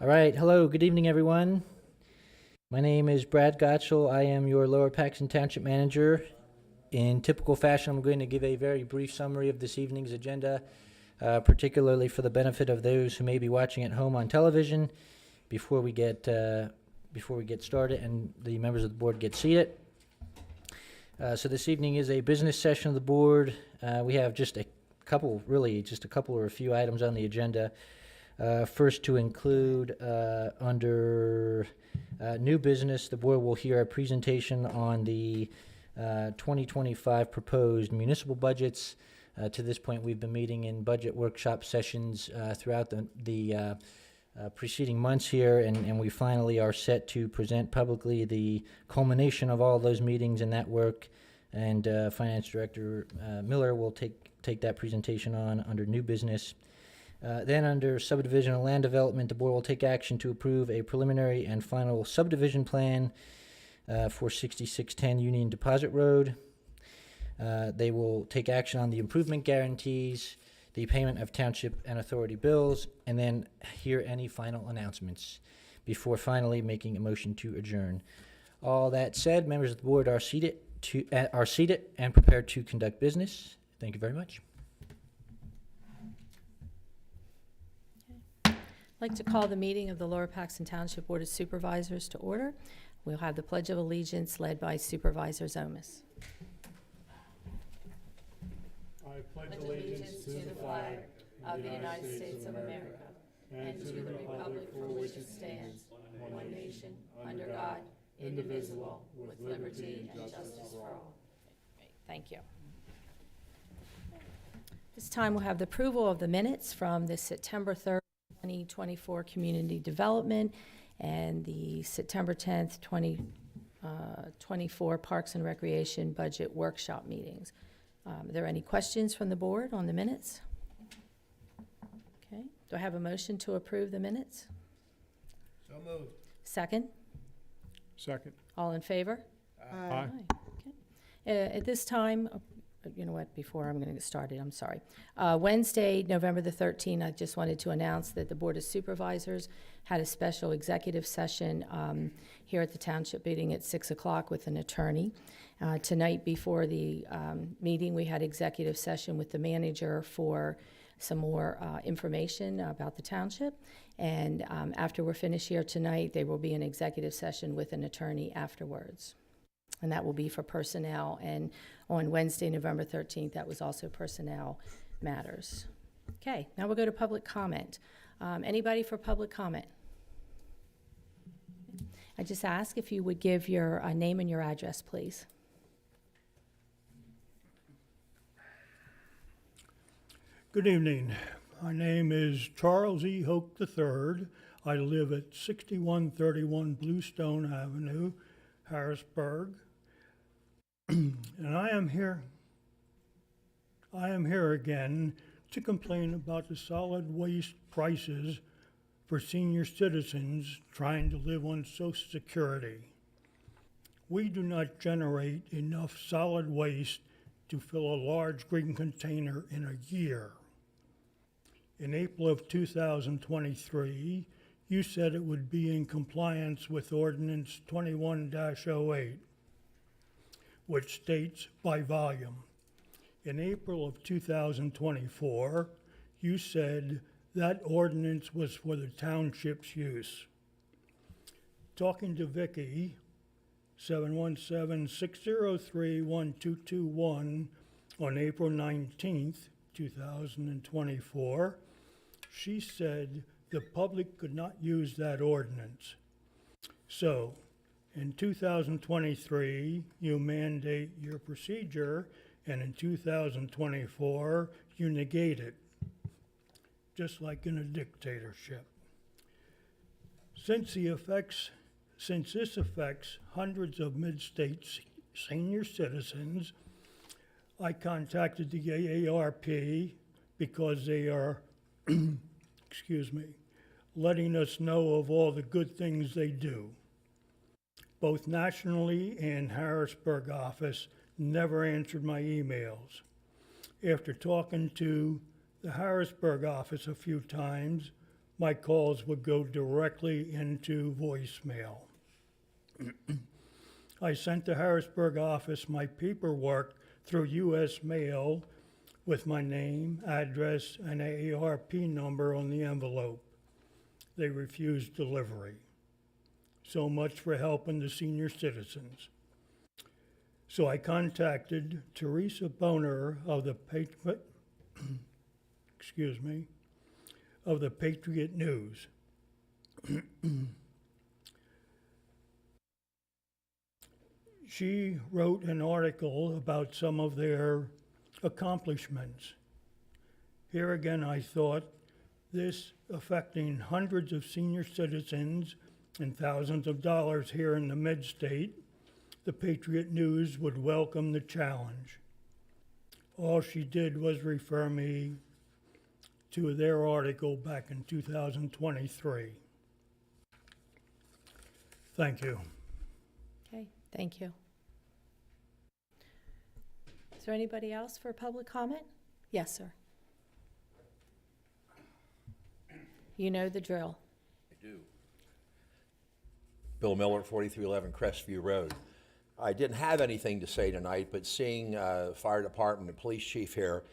All right, hello, good evening, everyone. My name is Brad Gottschall. I am your Lower Paxton Township Manager. In typical fashion, I'm going to give a very brief summary of this evening's agenda, particularly for the benefit of those who may be watching at home on television before we get started and the members of the board get seated. So this evening is a business session of the board. We have just a couple or a few items on the agenda. First, to include under new business, the board will hear a presentation on the 2025 proposed municipal budgets. To this point, we've been meeting in budget workshop sessions throughout the preceding months here, and we finally are set to present publicly the culmination of all those meetings and that work. And Finance Director Miller will take that presentation on under new business. Then under subdivision and land development, the board will take action to approve a preliminary and final subdivision plan for 6610 Union Deposit Road. They will take action on the improvement guarantees, the payment of township and authority bills, and then hear any final announcements before finally making a motion to adjourn. All that said, members of the board are seated and prepared to conduct business. Thank you very much. I'd like to call the meeting of the Lower Paxton Township Board of Supervisors to order. We'll have the Pledge of Allegiance led by Supervisor Zomas. I pledge allegiance to the flag of the United States of America and to the republic for which it stands, one nation, under God, indivisible, with liberty and justice for all. Great, thank you. This time we'll have the approval of the minutes from the September 3rd, 2024 Community Development and the September 10th, 2024 Parks and Recreation Budget Workshop meetings. Are there any questions from the board on the minutes? Okay. Do I have a motion to approve the minutes? So moved. Second? Second. All in favor? Aye. Okay. At this time, you know what, before I'm going to get started, I'm sorry. Wednesday, November the 13th, I just wanted to announce that the Board of Supervisors had a special executive session here at the Township meeting at 6 o'clock with an attorney. Tonight, before the meeting, we had executive session with the manager for some more information about the Township. And after we're finished here tonight, there will be an executive session with an attorney afterwards. And that will be for personnel. And on Wednesday, November 13th, that was also personnel matters. Okay, now we'll go to public comment. Anybody for public comment? I just ask if you would give your name and your address, please. Good evening. My name is Charles E. Hoke III. I live at 6131 Bluestone Avenue, Harrisburg. And I am here again to complain about the solid waste prices for senior citizens trying to live on Social Security. We do not generate enough solid waste to fill a large green container in a year. In April of 2023, you said it would be in compliance with Ordinance 21-08, which states by volume. In April of 2024, you said that ordinance was for the township's use. Talking to Vicky, 717-603-1221 on April 19th, 2024, she said the public could not use that ordinance. So, in 2023, you mandate your procedure, and in 2024, you negate it, just like in a dictatorship. Since this affects hundreds of mid-state senior citizens, I contacted the AARP because they are, letting us know of all the good things they do. Both nationally and Harrisburg office never answered my emails. After talking to the Harrisburg office a few times, my calls would go directly into voicemail. I sent the Harrisburg office my paperwork through U.S. mail with my name, address, and AARP number on the envelope. They refused delivery. So much for helping the senior citizens. So I contacted Teresa Boner of the of the Patriot News. She wrote an article about some of their accomplishments. Here again, I thought, this affecting hundreds of senior citizens and thousands of dollars here in the mid-state, the Patriot News would welcome the challenge. All she did was refer me to their article back in 2023. Thank you. Okay, thank you. Is there anybody else for public comment? Yes, sir. You know the drill. I do. Bill Miller, 4311 Crestview Road. I didn't have anything to say tonight, but seeing fire department and police chief here,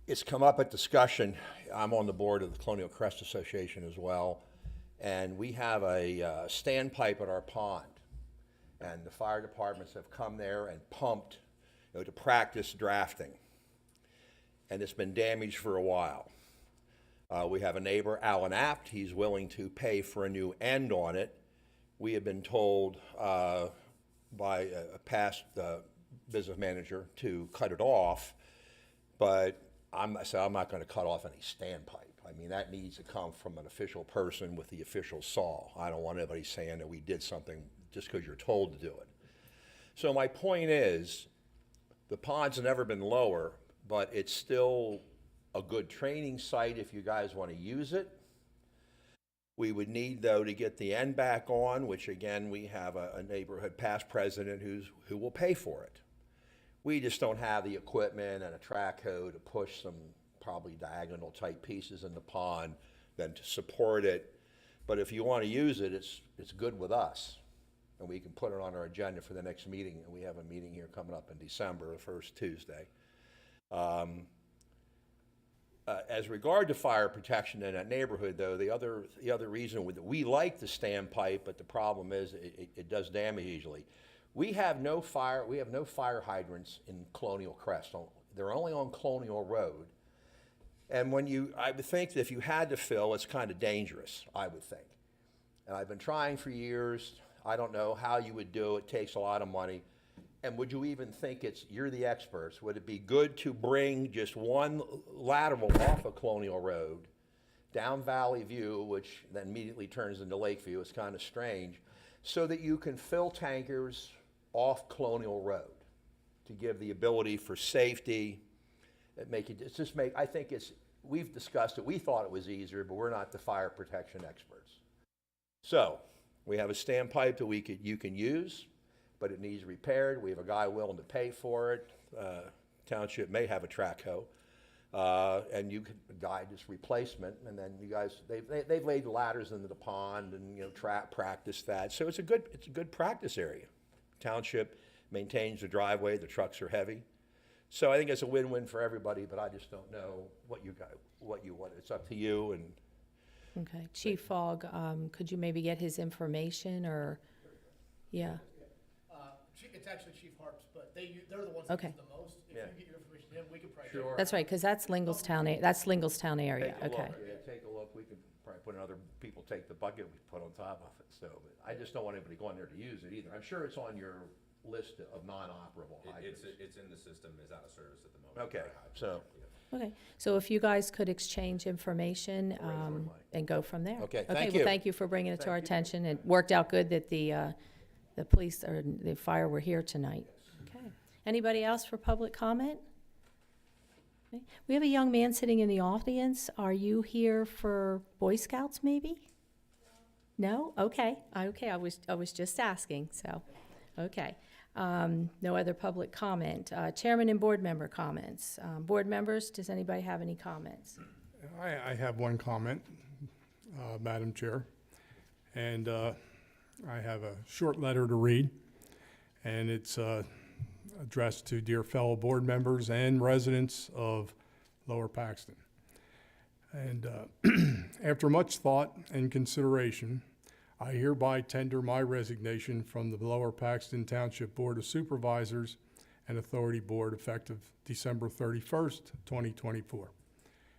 it's come up at discussion. I'm on the board of the Colonial Crest Association as well, and we have a standpipe at our pond, and the fire departments have come there and pumped, to practice drafting, and it's been damaged for a while. We have a neighbor, Alan Apt. He's willing to pay for a new end on it. We have been told by a past business manager to cut it off, but I'm not going to cut off any standpipe. I mean, that needs to come from an official person with the official saw. I don't want anybody saying that we did something just because you're told to do it. So my point is, the pond's never been lower, but it's still a good training site if you guys want to use it. We would need, though, to get the end back on, which again, we have a neighborhood past president who will pay for it. We just don't have the equipment and a track hoe to push some probably diagonal type pieces in the pond than to support it. But if you want to use it, it's good with us. And we can put it on our agenda for the next meeting. And we have a meeting here coming up in December, the first Tuesday. As regard to fire protection in that neighborhood, though, the other reason we like the standpipe, but the problem is it does damage easily. We have no fire hydrants in Colonial Crest. They're only on Colonial Road. And I would think that if you had to fill, it's kind of dangerous, I would think. And I've been trying for years. I don't know how you would do it. It takes a lot of money. And would you even think you're the experts, would it be good to bring just one lateral off of Colonial Road down Valley View, which then immediately turns into Lakeview? It's kind of strange, so that you can fill tankers off Colonial Road to give the ability for safety. I think we've discussed it. We thought it was easier, but we're not the fire protection experts. So we have a standpipe that you can use, but it needs repaired. We have a guy willing to pay for it. Township may have a track hoe, and you could guide this replacement. And then you guys, they've laid ladders into the pond and practice that. So it's a good practice area. Township maintains the driveway. The trucks are heavy, so I think it's a win-win for everybody. But I just don't know what you want. It's up to you. And Okay, Chief Fogg, could you maybe get his information or, yeah? It's actually Chief Harps, but they're the ones that Okay. use the most. If Yeah. you get your information to him, we could probably. Sure. That's right, because that's Lingelstown area, Take a okay. look. Yeah, take a look. We could probably put another people take the bucket we put on top of it. So, but I just don't want anybody going there to use it either. I'm sure it's on your list of non-operable hydrants. It's in the system, is out of service at the moment. Okay, so, Okay, so if you guys could exchange information and go from there. Okay, thank Okay, you. well, thank you for bringing it to our attention. It worked out good that the police or the fire were here tonight. Okay. Anybody else for public comment? Okay. We have a young man sitting in the audience. Are you here for Boy Scouts, maybe? No? Okay, okay, I was just asking, so, okay. No other public comment. Chairman and board member comments. Board members, does anybody have any comments? I have one comment, Madam Chair, and I have a short letter to read, and it's addressed to dear fellow board members and residents of Lower Paxton. And after much thought and consideration, I hereby tender my resignation from the Lower Paxton Township Board of Supervisors and Authority Board effective December 31st, 2024.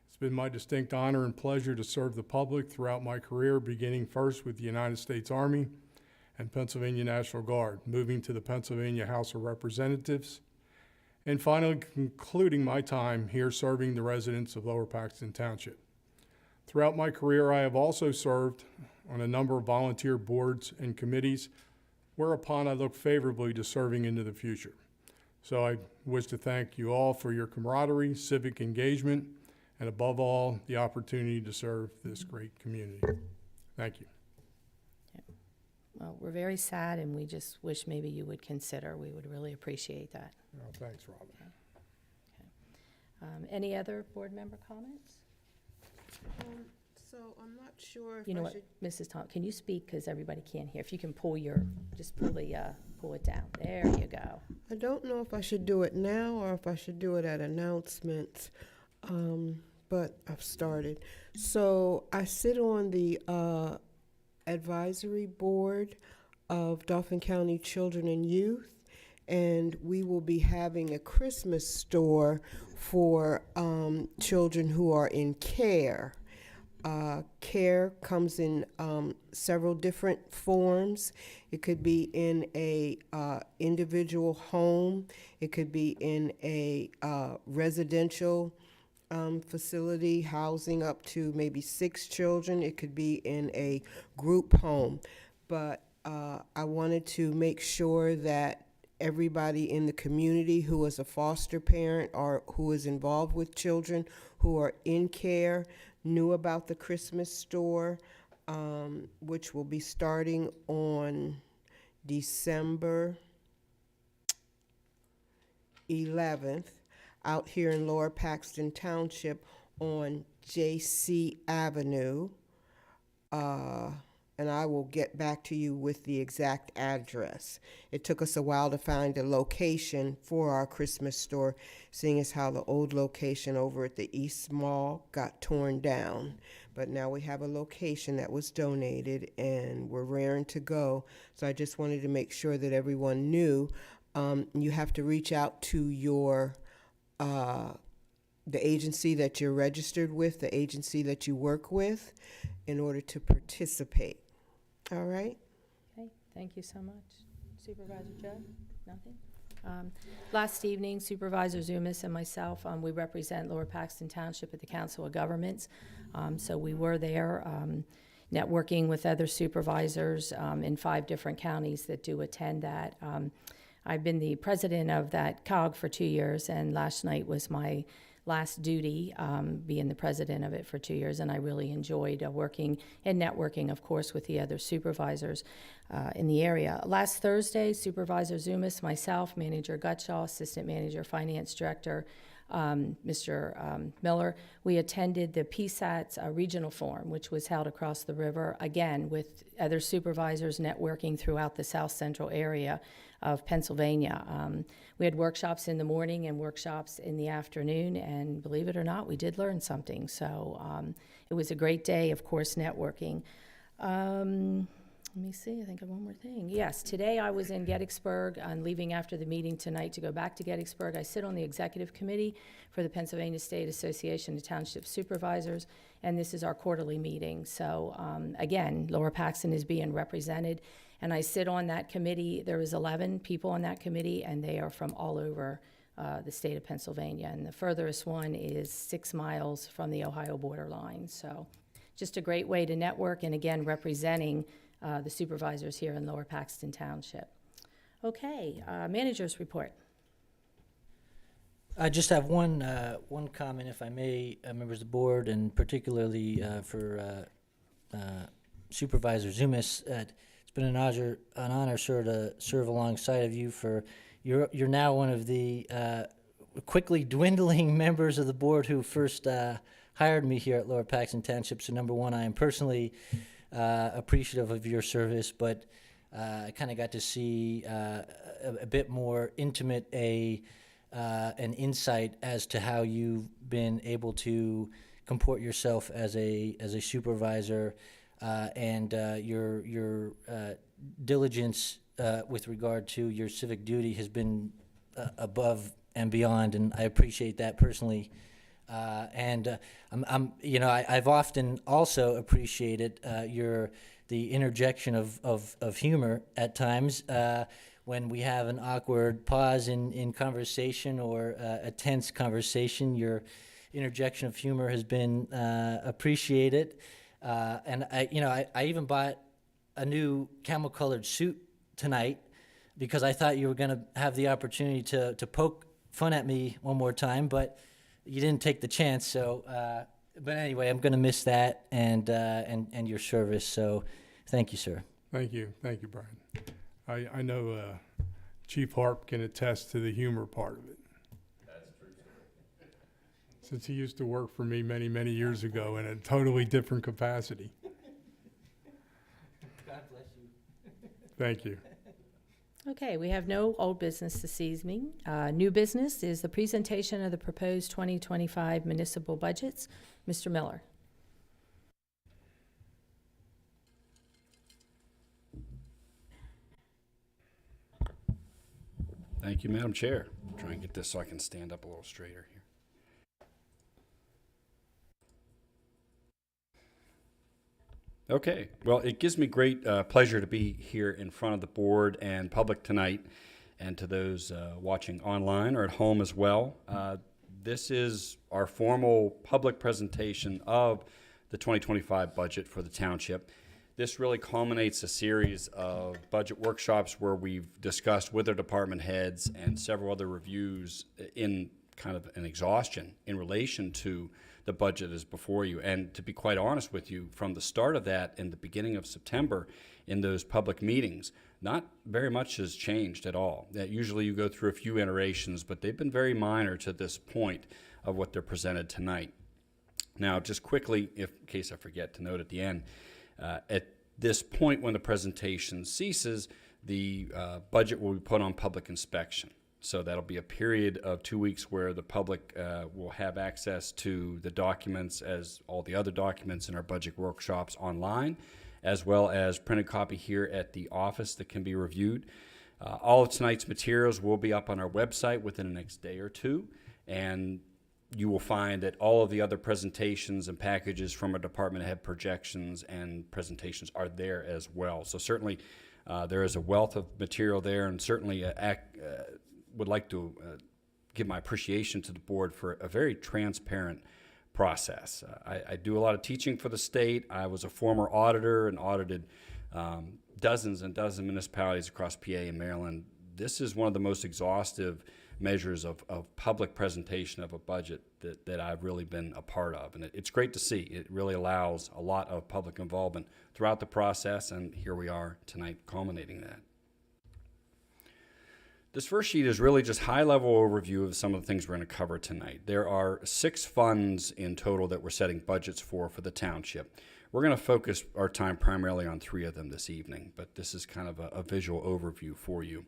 It's been my distinct honor and pleasure to serve the public throughout my career, beginning first with the United States Army and Pennsylvania National Guard, moving to the Pennsylvania House of Representatives, and finally concluding my time here serving the residents of Lower Paxton Township. Throughout my career, I have also served on a number of volunteer boards and committees, whereupon I look favorably to serving into the future. So I wish to thank you all for your camaraderie, civic engagement, and above all, the opportunity to serve this great community. Thank you. Well, we're very sad, and we just wish maybe you would consider. We would really appreciate that. Oh, thanks, Robin. Any other board member comments? So I'm not sure if You know I what, should, Mrs. Tom, can you speak, because everybody can't hear? If you can pull just pull it down. There you go. I don't know if I should do it now or if I should do it at announcements, but I've started. So I sit on the advisory board of Dauphin County Children and Youth, and we will be having a Christmas store for children who are in care. Care comes in several different forms. It could be in a individual home. It could be in a residential facility housing up to maybe 6 children. It could be in a group home. But I wanted to make sure that everybody in the community who is a foster parent or who is involved with children who are in care knew about the Christmas store, which will be starting on December 11th out here in Lower Paxton Township on J.C. Avenue. And I will get back to you with the exact address. It took us a while to find a location for our Christmas store, seeing as how the old location over at the East Mall got torn down. But now we have a location that was donated, and we're raring to go. So I just wanted to make sure that everyone knew. You have to reach out to your the agency that you're registered with, the agency that you work with, in order to participate. All right? Okay, thank you so much. Supervisor Judd, nothing? Last evening, Supervisor Zumis and myself, we represent Lower Paxton Township at the Council of Governments. So we were there networking with other supervisors in 5 different counties that do attend that. I've been the president of that COG for 2 years, and last night was my last duty, being the president of it for 2 years, and I really enjoyed working and networking, of course, with the other supervisors in the area. Last Thursday, Supervisor Zumis, myself, Manager Gutshaw, Assistant Manager, Finance Director, Mr. Miller, we attended the PSAT's regional forum, which was held across the river, again, with other supervisors networking throughout the south central area of Pennsylvania. We had workshops in the morning and workshops in the afternoon, and believe it or not, we did learn something. So it was a great day, of course, networking. Let me see, I think of one more thing. Yes, today I was in Gettysburg. I'm leaving after the meeting tonight to go back to Gettysburg. I sit on the executive committee for the Pennsylvania State Association of Township Supervisors, and this is our quarterly meeting. So again, Lower Paxton is being represented, and I sit on that committee. There is 11 people on that committee, and they are from all over the state of Pennsylvania, and the furthest one is 6 miles from the Ohio borderline. So just a great way to network, and again, representing the supervisors here in Lower Paxton Township. Okay, manager's report. I just have one comment, if I may, members of the board, and particularly for Supervisor Zumis. It's been an honor, sir, to serve alongside of you. You're now one of the quickly dwindling members of the board who first hired me here at Lower Paxton Township. So number one, I am personally appreciative of your service, but I kind of got to see a bit more intimate an insight as to how you've been able to comport yourself as a supervisor, and your diligence with regard to your civic duty has been above and beyond, and I appreciate that personally. I've often also appreciated the interjection of humor at times when we have an awkward pause in conversation or a tense conversation. Your interjection of humor has been appreciated, and I even bought a new camel-colored suit tonight because I thought you were going to have the opportunity to poke fun at me one more time, but you didn't take the chance. So, but anyway, I'm going to miss that and your service. So, thank you, sir. Thank you, Brian. I know Chief Harp can attest to the humor part of it. That's true, sir. Since he used to work for me many, many years ago in a totally different capacity. God bless you. Thank you. Okay, we have no old business this evening. New business is the presentation of the proposed 2025 municipal budgets. Mr. Miller. Thank you, Madam Chair. Try and get this so I can stand up a little straighter here. Okay, well, it gives me great pleasure to be here in front of the board and public tonight, and to those watching online or at home as well. This is our formal public presentation of the 2025 budget for the township. This really culminates a series of budget workshops where we've discussed with our department heads and several other reviews in kind of an exhaustion in relation to the budget is before you. And to be quite honest with you, from the start of that in the beginning of September in those public meetings, not very much has changed at all. Usually you go through a few iterations, but they've been very minor to this point of what they're presented tonight. Now, just quickly, in case I forget to note at the end, at this point when the presentation ceases, the budget will be put on public inspection. So that'll be a period of 2 weeks where the public will have access to the documents, as all the other documents in our budget workshops, online, as well as printed copy here at the office that can be reviewed. All of tonight's materials will be up on our website within the next day or two, and you will find that all of the other presentations and packages from our department head projections and presentations are there as well. So certainly there is a wealth of material there, and certainly would like to give my appreciation to the board for a very transparent process. I do a lot of teaching for the state. I was a former auditor and audited dozens and dozens of municipalities across PA and Maryland. This is one of the most exhaustive measures of public presentation of a budget that I've really been a part of. And it's great to see. It really allows a lot of public involvement throughout the process, and here we are tonight culminating that. This first sheet is really just high-level overview of some of the things we're going to cover tonight. There are 6 funds in total that we're setting budgets for the township. We're going to focus our time primarily on 3 of them this evening, but this is kind of a visual overview for you.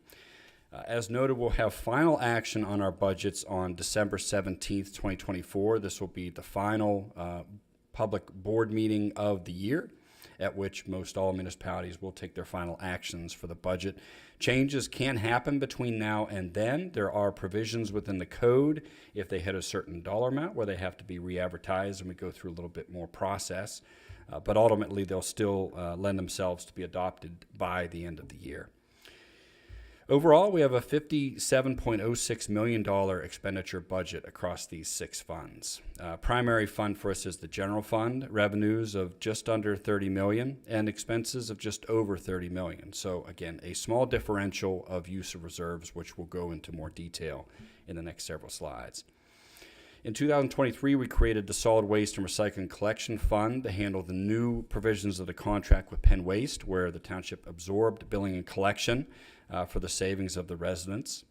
As noted, we'll have final action on our budgets on December 17th, 2024. This will be the final public board meeting of the year, at which most all municipalities will take their final actions for the budget. Changes can happen between now and then. There are provisions within the code if they hit a certain dollar amount where they have to be re-advertised, and we go through a little bit more process. But ultimately, they'll still lend themselves to be adopted by the end of the year. Overall, we have a $57.06 million expenditure budget across these 6 funds. Primary fund for us is the general fund, revenues of just under $30 million and expenses of just over $30 million. So again, a small differential of use of reserves, which we'll go into more detail in the next several slides. In 2023, we created the Solid Waste and Recycling Collection Fund to handle the new provisions of the contract with Penn Waste, where the township absorbed billing and collection for the savings of the residents.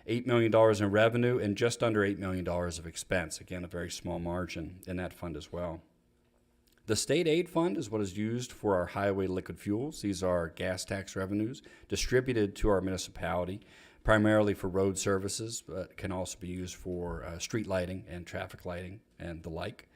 $8 million in revenue and just under $8 million of expense. Again, a very small margin in that fund as well. The state aid fund is what is used for our highway liquid fuels. These are gas tax revenues distributed to our municipality, primarily for road services, but can also be used for street lighting and traffic lighting and the like.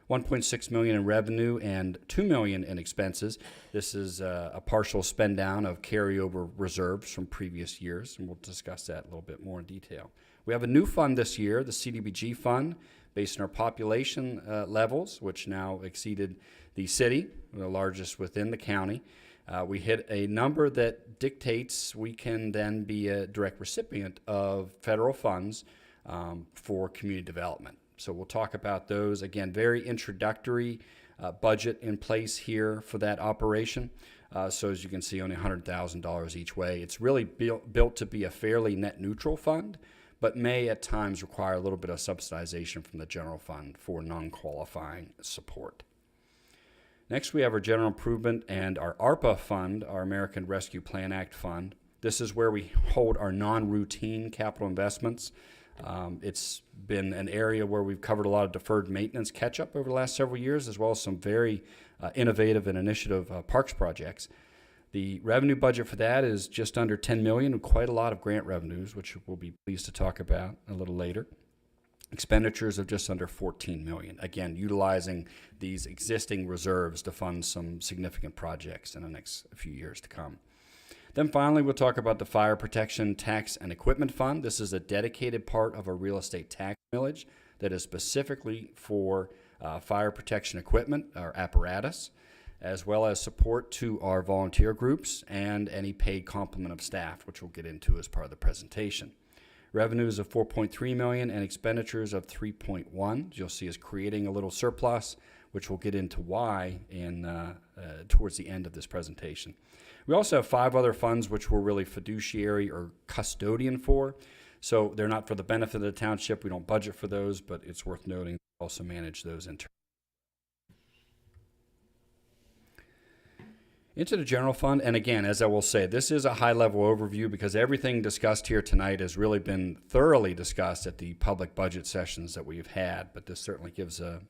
$1.6 million in revenue and $2 million in expenses. This is a partial spend down of carryover reserves from previous years, and we'll discuss that a little bit more in detail. We have a new fund this year, the CDBG fund, based on our population levels, which now exceeded the city, the largest within the county. We hit a number that dictates we can then be a direct recipient of federal funds for community development. So we'll talk about those. Again, very introductory budget in place here for that operation. So as you can see, only $100,000 each way. It's really built to be a fairly net neutral fund, but may at times require a little bit of subsidization from the general fund for non-qualifying support. Next, we have our general improvement and our ARPA fund, our American Rescue Plan Act fund. This is where we hold our non-routine capital investments. It's been an area where we've covered a lot of deferred maintenance catch-up over the last several years, as well as some very innovative and initiative parks projects. The revenue budget for that is just under $10 million, with quite a lot of grant revenues, which we'll be pleased to talk about a little later. Expenditures of just under $14 million. Again, utilizing these existing reserves to fund some significant projects in the next few years to come. Then finally, we'll talk about the Fire Protection Tax and Equipment Fund. This is a dedicated part of a real estate tax millage that is specifically for fire protection equipment, or apparatus, as well as support to our volunteer groups and any paid complement of staff, which we'll get into as part of the presentation. Revenues of $4.3 million and expenditures of $3.1. You'll see us creating a little surplus, which we'll get into why towards the end of this presentation. We also have 5 other funds which we're really fiduciary or custodian for. So they're not for the benefit of the township. We don't budget for those, but it's worth noting we also manage those internally. Into the general fund, and again, as I will say, this is a high-level overview because everything discussed here tonight has really been thoroughly discussed at the public budget sessions that we've had, but this certainly gives a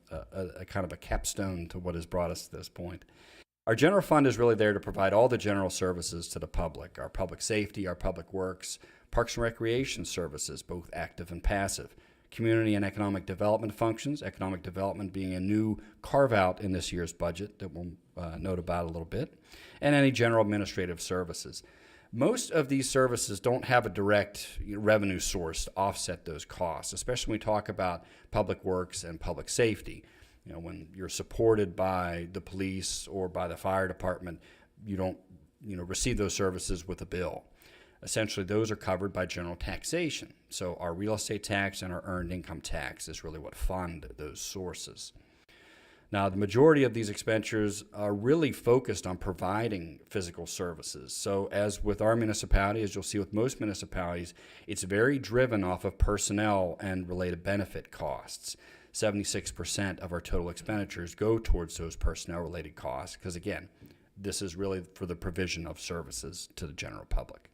kind of a capstone to what has brought us to this point. Our general fund is really there to provide all the general services to the public, our public safety, our public works, parks and recreation services, both active and passive, community and economic development functions, economic development being a new carve-out in this year's budget that we'll note about a little bit, and any general administrative services. Most of these services don't have a direct revenue source to offset those costs, especially when we talk about public works and public safety. You know, when you're supported by the police or by the fire department, you don't receive those services with a bill. Essentially, those are covered by general taxation. So our real estate tax and our earned income tax is really what fund those sources. Now, the majority of these expenditures are really focused on providing physical services. So as with our municipality, as you'll see with most municipalities, it's very driven off of personnel and related benefit costs. 76% of our total expenditures go towards those personnel-related costs because, again, this is really for the provision of services to the general public.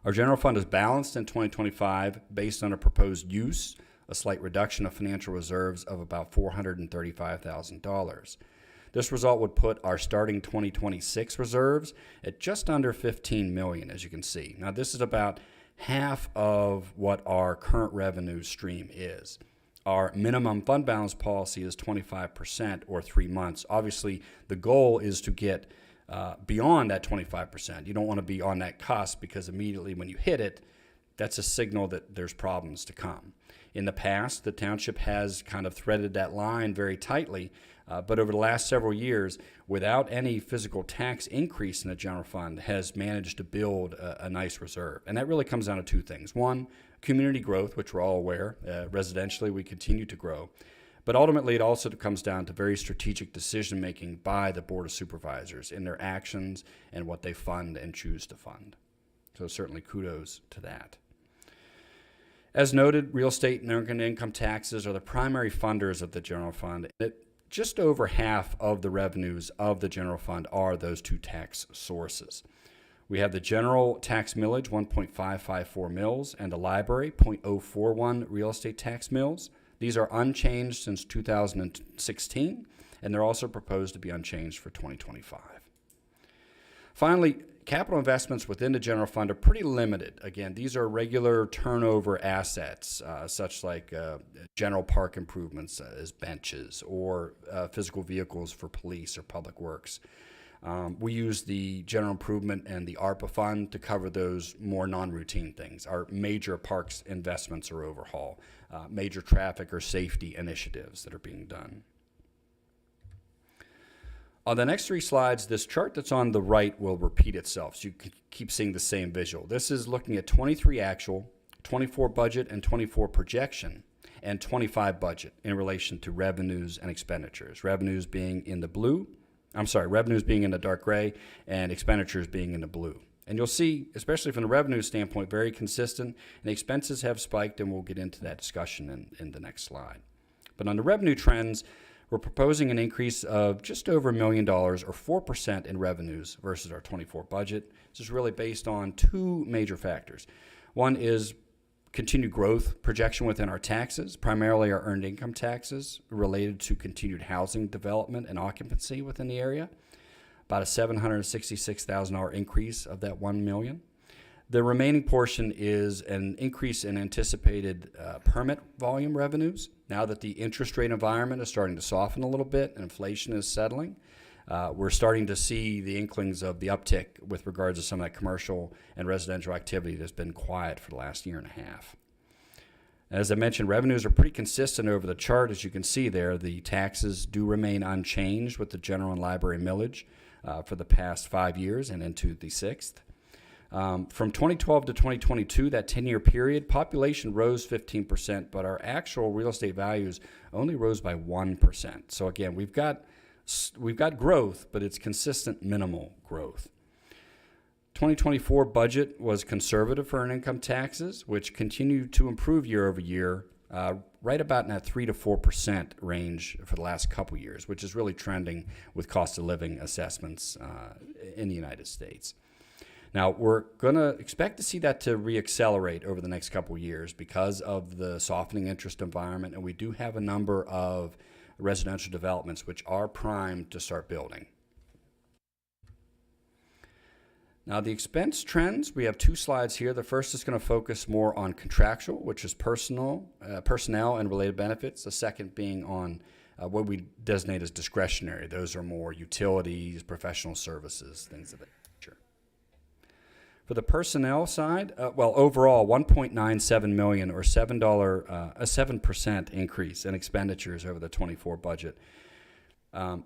Our general fund is balanced in 2025 based on a proposed use, a slight reduction of financial reserves of about $435,000. This result would put our starting 2026 reserves at just under $15 million, as you can see. Now, this is about half of what our current revenue stream is. Our minimum fund balance policy is 25% or 3 months. Obviously, the goal is to get beyond that 25%. You don't want to be on that cusp because immediately when you hit it, that's a signal that there's problems to come. In the past, the township has kind of threaded that line very tightly, but over the last several years, without any physical tax increase in the general fund, has managed to build a nice reserve. And that really comes down to 2 things. One, community growth, which we're all aware. Residentially, we continue to grow. But ultimately, it also comes down to very strategic decision-making by the Board of Supervisors in their actions and what they fund and choose to fund. So certainly kudos to that. As noted, real estate and earned income taxes are the primary funders of the general fund. Just over half of the revenues of the general fund are those 2 tax sources. We have the general tax millage, 1.554 mils, and the library, 0.041 real estate tax mills. These are unchanged since 2016, and they're also proposed to be unchanged for 2025. Finally, capital investments within the general fund are pretty limited. Again, these are regular turnover assets, such like general park improvements as benches or physical vehicles for police or public works. We use the general improvement and the ARPA fund to cover those more non-routine things. Our major parks investments or overhaul, major traffic or safety initiatives that are being done. On the next 3 slides, this chart that's on the right will repeat itself, so you can keep seeing the same visual. This is looking at 23 actual, 24 budget and 24 projection, and 25 budget in relation to revenues and expenditures. Revenues being in the dark gray, and expenditures being in the blue. And you'll see, especially from the revenue standpoint, very consistent, and expenses have spiked, and we'll get into that discussion in the next slide. But on the revenue trends, we're proposing an increase of just over $1 million, or 4% in revenues versus our 24 budget. This is really based on 2 major factors. One is continued growth projection within our taxes, primarily our earned income taxes related to continued housing development and occupancy within the area. About a $766,000 increase of that $1 million. The remaining portion is an increase in anticipated permit volume revenues. Now that the interest rate environment is starting to soften a little bit and inflation is settling, we're starting to see the inklings of the uptick with regards to some of that commercial and residential activity that's been quiet for the last year and a half. As I mentioned, revenues are pretty consistent over the chart. As you can see there, the taxes do remain unchanged with the general and library millage for the past 5 years and into the 6th. From 2012 to 2022, that 10-year period, population rose 15%, but our actual real estate values only rose by 1%. So again, we've got growth, but it's consistent minimal growth. 2024 budget was conservative for earned income taxes, which continued to improve year over year, right about in that 3 to 4% range for the last couple years, which is really trending with cost of living assessments in the United States. Now, we're going to expect to see that to reaccelerate over the next couple years because of the softening interest environment, and we do have a number of residential developments which are primed to start building. Now, the expense trends, we have 2 slides here. The first is going to focus more on contractual, which is personnel and related benefits. The second being on what we designate as discretionary. Those are more utilities, professional services, things of that nature. For the personnel side, overall, $1.97 million or a 7% increase in expenditures over the 24 budget.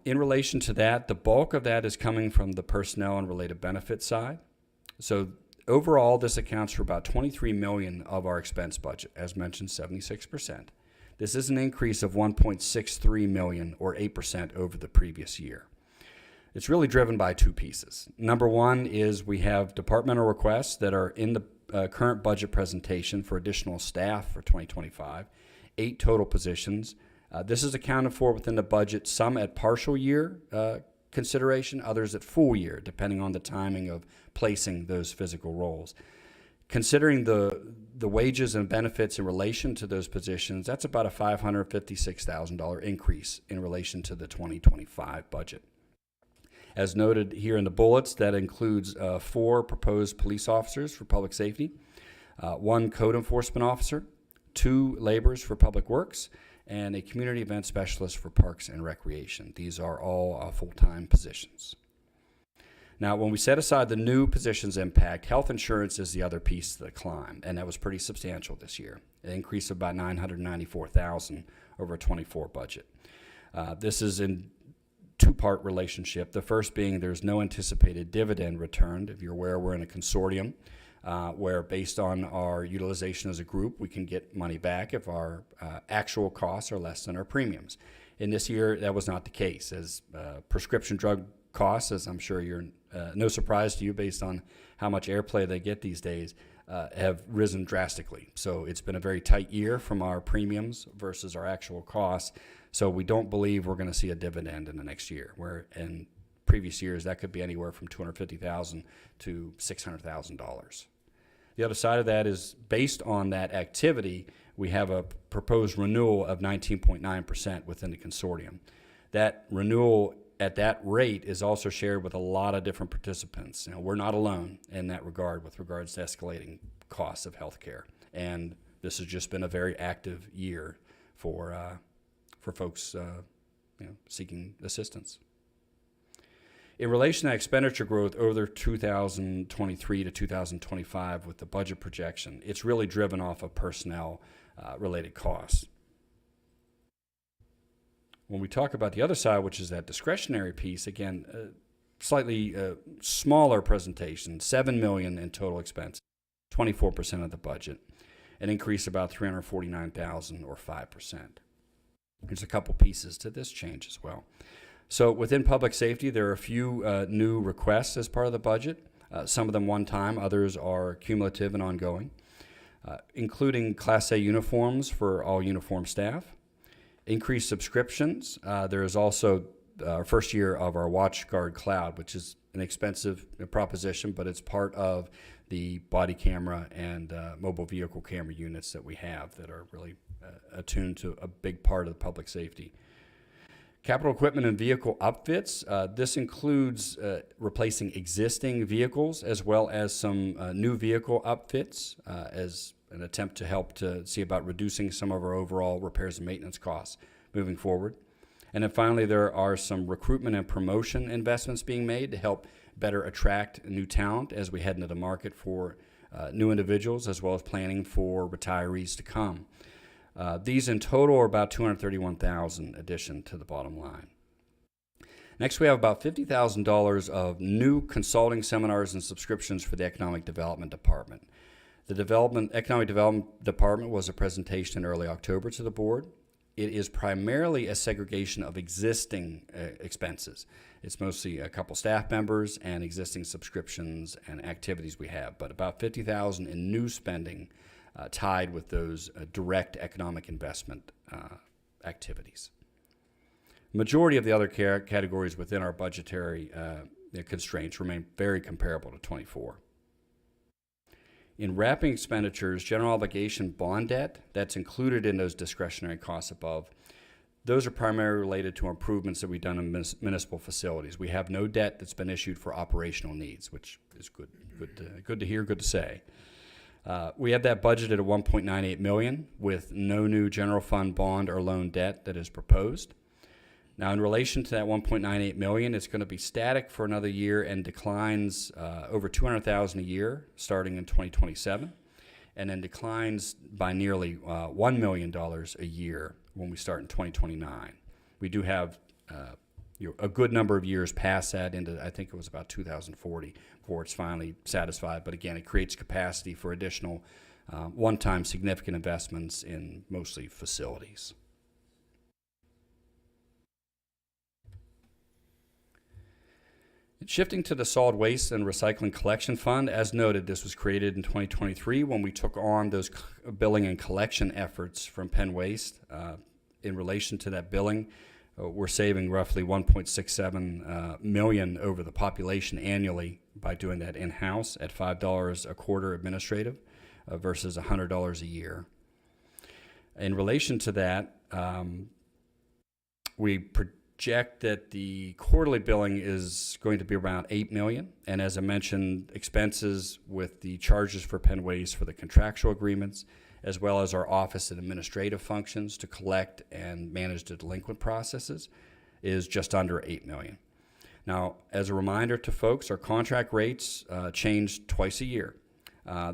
In relation to that, the bulk of that is coming from the personnel and related benefits side. So overall, this accounts for about $23 million of our expense budget, as mentioned, 76%. This is an increase of $1.63 million or 8% over the previous year. It's really driven by 2 pieces. Number one is we have departmental requests that are in the current budget presentation for additional staff for 2025, 8 total positions. This is accounted for within the budget, some at partial year consideration, others at full year, depending on the timing of placing those physical roles. Considering the wages and benefits in relation to those positions, that's about a $556,000 increase in relation to the 2025 budget. As noted here in the bullets, that includes 4 proposed police officers for public safety, 1 code enforcement officer, 2 laborers for public works, and a community event specialist for parks and recreation. These are all full-time positions. Now, when we set aside the new positions impact, health insurance is the other piece of the climb, and that was pretty substantial this year, an increase of about $994,000 over a 24 budget. This is in 2-part relationship. The first being there's no anticipated dividend returned. If you're aware, we're in a consortium where based on our utilization as a group, we can get money back if our actual costs are less than our premiums. In this year, that was not the case, as prescription drug costs, as I'm sure you're no surprise to you based on how much airplay they get these days, have risen drastically. So it's been a very tight year from our premiums versus our actual costs. So we don't believe we're going to see a dividend in the next year. And previous years, that could be anywhere from $250,000 to $600,000. The other side of that is, based on that activity, we have a proposed renewal of 19.9% within the consortium. That renewal at that rate is also shared with a lot of different participants. We're not alone in that regard with regards to escalating costs of healthcare. And this has just been a very active year for folks seeking assistance. In relation to expenditure growth over 2023 to 2025 with the budget projection, it's really driven off of personnel related costs. When we talk about the other side, which is that discretionary piece, again, slightly smaller presentation, $7 million in total expense, 24% of the budget, an increase about $349,000 or 5%. There's a couple pieces to this change as well. So within public safety, there are a few new requests as part of the budget. Some of them one time, others are cumulative and ongoing, including Class A uniforms for all uniform staff, increased subscriptions. There is also our first year of our WatchGuard Cloud, which is an expensive proposition, but it's part of the body camera and mobile vehicle camera units that we have that are really attuned to a big part of the public safety. Capital equipment and vehicle upfits. This includes replacing existing vehicles as well as some new vehicle upfits as an attempt to help to see about reducing some of our overall repairs and maintenance costs moving forward. And then finally, there are some recruitment and promotion investments being made to help better attract new talent as we head into the market for new individuals, as well as planning for retirees to come. These in total are about $231,000 addition to the bottom line. Next, we have about $50,000 of new consulting seminars and subscriptions for the Economic Development Department. The Economic Development Department was a presentation in early October to the board. It is primarily a segregation of existing expenses. It's mostly a couple staff members and existing subscriptions and activities we have, but about $50,000 in new spending tied with those direct economic investment activities. Majority of the other categories within our budgetary constraints remain very comparable to 24. In wrapping expenditures, general obligation bond debt, that's included in those discretionary costs above, those are primarily related to improvements that we've done in municipal facilities. We have no debt that's been issued for operational needs, which is good to hear, good to say. We have that budgeted at $1.98 million with no new general fund bond or loan debt that is proposed. Now, in relation to that $1.98 million, it's going to be static for another year and declines over $200,000 a year starting in 2027, and then declines by nearly $1 million a year when we start in 2029. We do have a good number of years past that into, I think it was about 2040 before it's finally satisfied. But again, it creates capacity for additional one-time significant investments in mostly facilities. Shifting to the Solid Waste and Recycling Collection Fund, as noted, this was created in 2023 when we took on those billing and collection efforts from Penn Waste. In relation to that billing, we're saving roughly $1.67 million over the population annually by doing that in-house at $5 a quarter administrative versus $100 a year. In relation to that, we project that the quarterly billing is going to be around $8 million, and as I mentioned, expenses with the charges for Penn Waste for the contractual agreements, as well as our office and administrative functions to collect and manage the delinquent processes, is just under $8 million. Now, as a reminder to folks, our contract rates change twice a year.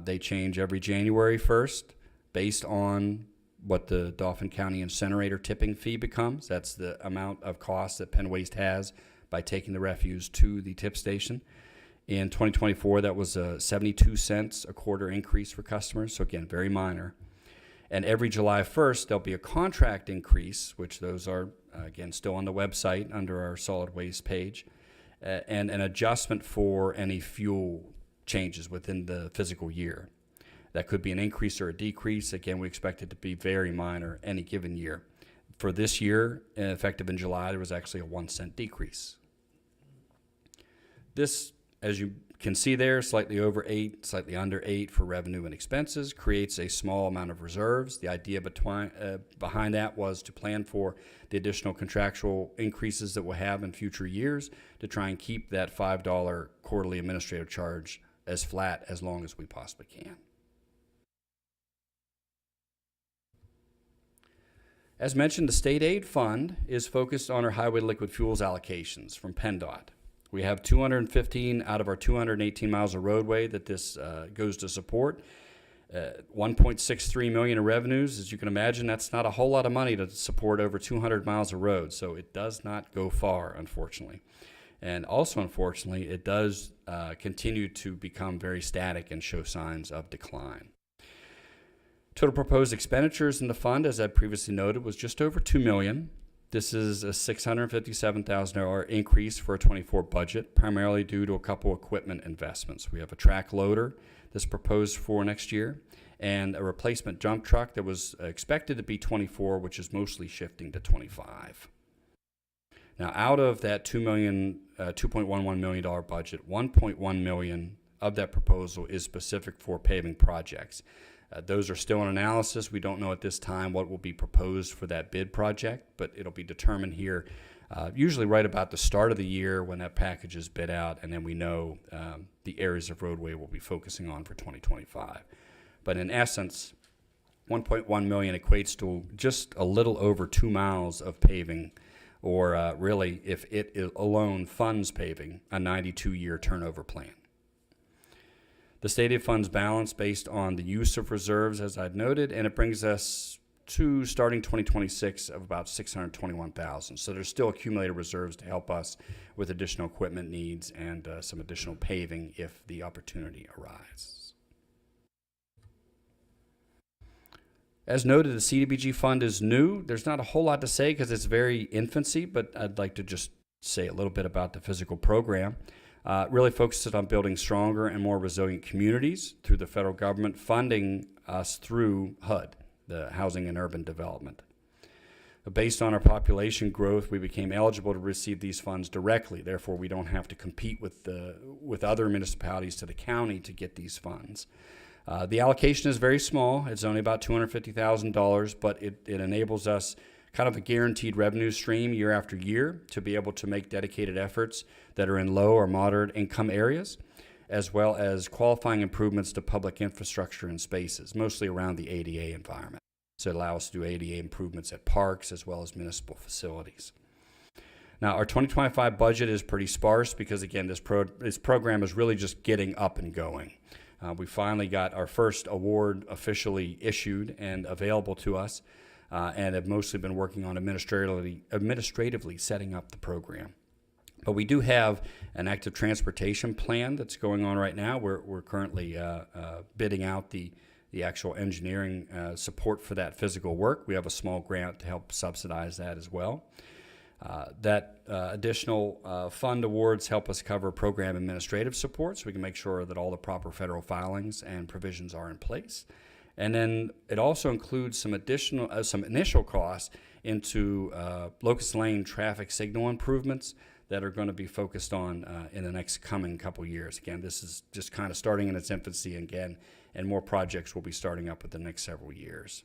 They change every January 1st based on what the Dauphin County incinerator tipping fee becomes. That's the amount of cost that Penn Waste has by taking the refuse to the tip station. In 2024, that was a 72 cents a quarter increase for customers, so again, very minor. And every July 1st, there'll be a contract increase, which those are, again, still on the website under our solid waste page, and an adjustment for any fuel changes within the physical year. That could be an increase or a decrease. Again, we expect it to be very minor any given year. For this year, effective in July, there was actually a 1 cent decrease. This, as you can see there, slightly over 8, slightly under 8 for revenue and expenses, creates a small amount of reserves. The idea behind that was to plan for the additional contractual increases that we'll have in future years to try and keep that $5 quarterly administrative charge as flat as long as we possibly can. As mentioned, the state aid fund is focused on our highway liquid fuels allocations from PennDOT. We have 215 out of our 218 miles of roadway that this goes to support. 1.63 million in revenues. As you can imagine, that's not a whole lot of money to support over 200 miles of road, so it does not go far, unfortunately. And also, unfortunately, it does continue to become very static and show signs of decline. Total proposed expenditures in the fund, as I previously noted, was just over $2 million. This is a $657,000 increase for a '24 budget, primarily due to a couple equipment investments. We have a track loader that's proposed for next year, and a replacement dump truck that was expected to be '24, which is mostly shifting to '25. Now, out of that $2.11 million budget, $1.1 million of that proposal is specific for paving projects. Those are still in analysis. We don't know at this time what will be proposed for that bid project, but it'll be determined here usually right about the start of the year when that package is bid out, and then we know the areas of roadway we'll be focusing on for 2025. But in essence, 1.1 million equates to just a little over 2 miles of paving, or really, if it alone funds paving, a 92-year turnover plan. The state aid funds balance based on the use of reserves, as I'd noted, and it brings us to starting 2026 of about $621,000. So there's still accumulated reserves to help us with additional equipment needs and some additional paving if the opportunity arises. As noted, the CDBG fund is new. There's not a whole lot to say because it's very infancy, but I'd like to just say a little bit about the physical program. Really focuses on building stronger and more resilient communities through the federal government funding us through HUD, the Housing and Urban Development. Based on our population growth, we became eligible to receive these funds directly. Therefore, we don't have to compete with other municipalities to the county to get these funds. The allocation is very small. It's only about $250,000, but it enables us kind of a guaranteed revenue stream year after year to be able to make dedicated efforts that are in low or moderate income areas, as well as qualifying improvements to public infrastructure and spaces, mostly around the ADA environment. So it allows us to do ADA improvements at parks as well as municipal facilities. Now, our 2025 budget is pretty sparse because, again, this program is really just getting up and going. We finally got our first award officially issued and available to us, and have mostly been working on administratively setting up the program. But we do have an active transportation plan that's going on right now. We're currently bidding out the actual engineering support for that physical work. We have a small grant to help subsidize that as well. Additional fund awards help us cover program administrative support so we can make sure that all the proper federal filings and provisions are in place. And then it also includes some initial costs into Locust Lane traffic signal improvements that are going to be focused on in the next coming couple years. Again, this is just kind of starting in its infancy again, and more projects will be starting up within the next several years.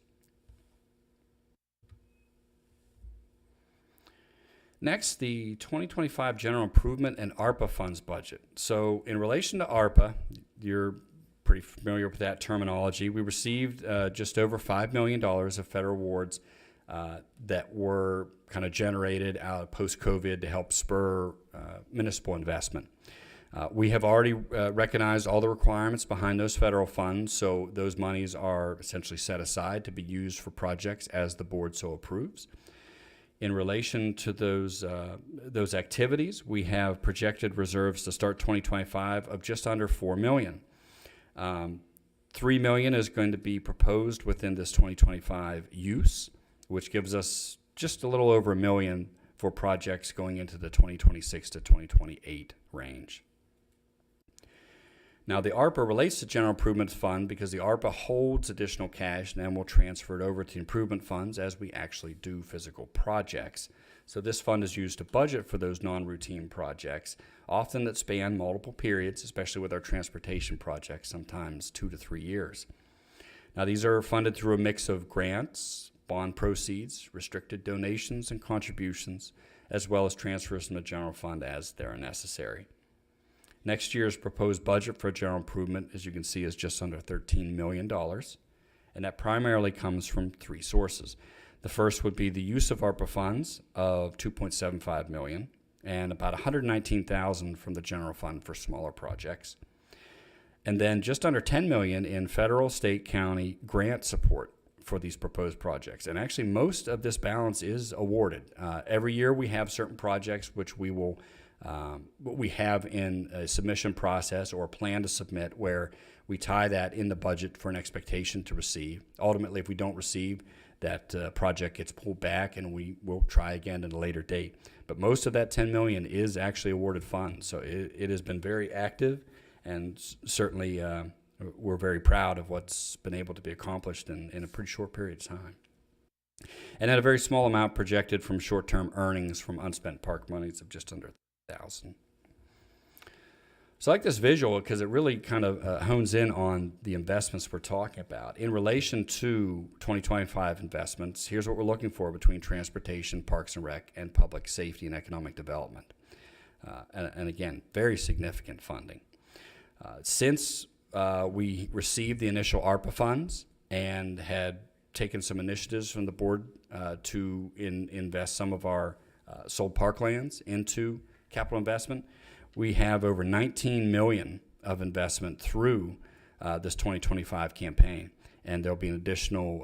Next, the 2025 General Improvement and ARPA funds budget. So in relation to ARPA, you're pretty familiar with that terminology. We received just over $5 million of federal awards that were kind of generated out of post-COVID to help spur municipal investment. We have already recognized all the requirements behind those federal funds, so those monies are essentially set aside to be used for projects as the board so approves. In relation to those activities, we have projected reserves to start 2025 of just under $4 million. $3 million is going to be proposed within this 2025 use, which gives us just a little over $1 million for projects going into the 2026 to 2028 range. Now, the ARPA relates to General Improvement Fund because the ARPA holds additional cash and then we'll transfer it over to improvement funds as we actually do physical projects. So this fund is used to budget for those non-routine projects, often that span multiple periods, especially with our transportation projects, sometimes 2 to 3 years. Now, these are funded through a mix of grants, bond proceeds, restricted donations and contributions, as well as transfers from the general fund as they are necessary. Next year's proposed budget for general improvement, as you can see, is just under $13 million, and that primarily comes from 3 sources. The first would be the use of ARPA funds of $2.75 million, and about $119,000 from the general fund for smaller projects. And then just under $10 million in federal, state, county grant support for these proposed projects. And actually, most of this balance is awarded. Every year we have certain projects which we have in a submission process or plan to submit, where we tie that in the budget for an expectation to receive. Ultimately, if we don't receive, that project gets pulled back and we will try again at a later date. But most of that $10 million is actually awarded funds. So it has been very active, and certainly we're very proud of what's been able to be accomplished in a pretty short period of time. And at a very small amount projected from short-term earnings from unspent park monies of just under $1,000. So I like this visual because it really kind of hones in on the investments we're talking about. In relation to 2025 investments, here's what we're looking for between transportation, parks and rec, and public safety and economic development. And again, very significant funding. Since we received the initial ARPA funds and had taken some initiatives from the board to invest some of our sold parklands into capital investment, we have over $19 million of investment through this 2025 campaign, and there'll be an additional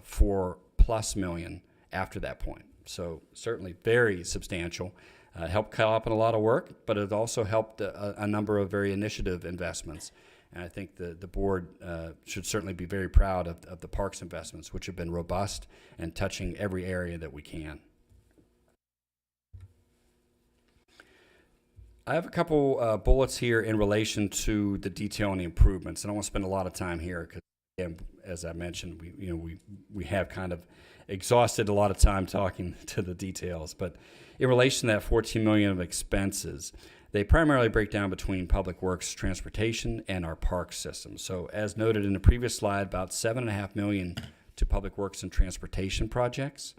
$4+ million after that point. So certainly very substantial. Helped cut up on a lot of work, but it also helped a number of very initiative investments. And I think the board should certainly be very proud of the parks investments, which have been robust and touching every area that we can. I have a couple bullets here in relation to the detail and the improvements, and I won't spend a lot of time here because, again, as I mentioned, we have kind of exhausted a lot of time talking to the details. But in relation to that $14 million of expenses, they primarily break down between public works, transportation, and our park system. So as noted in the previous slide, about $7.5 million to public works and transportation projects.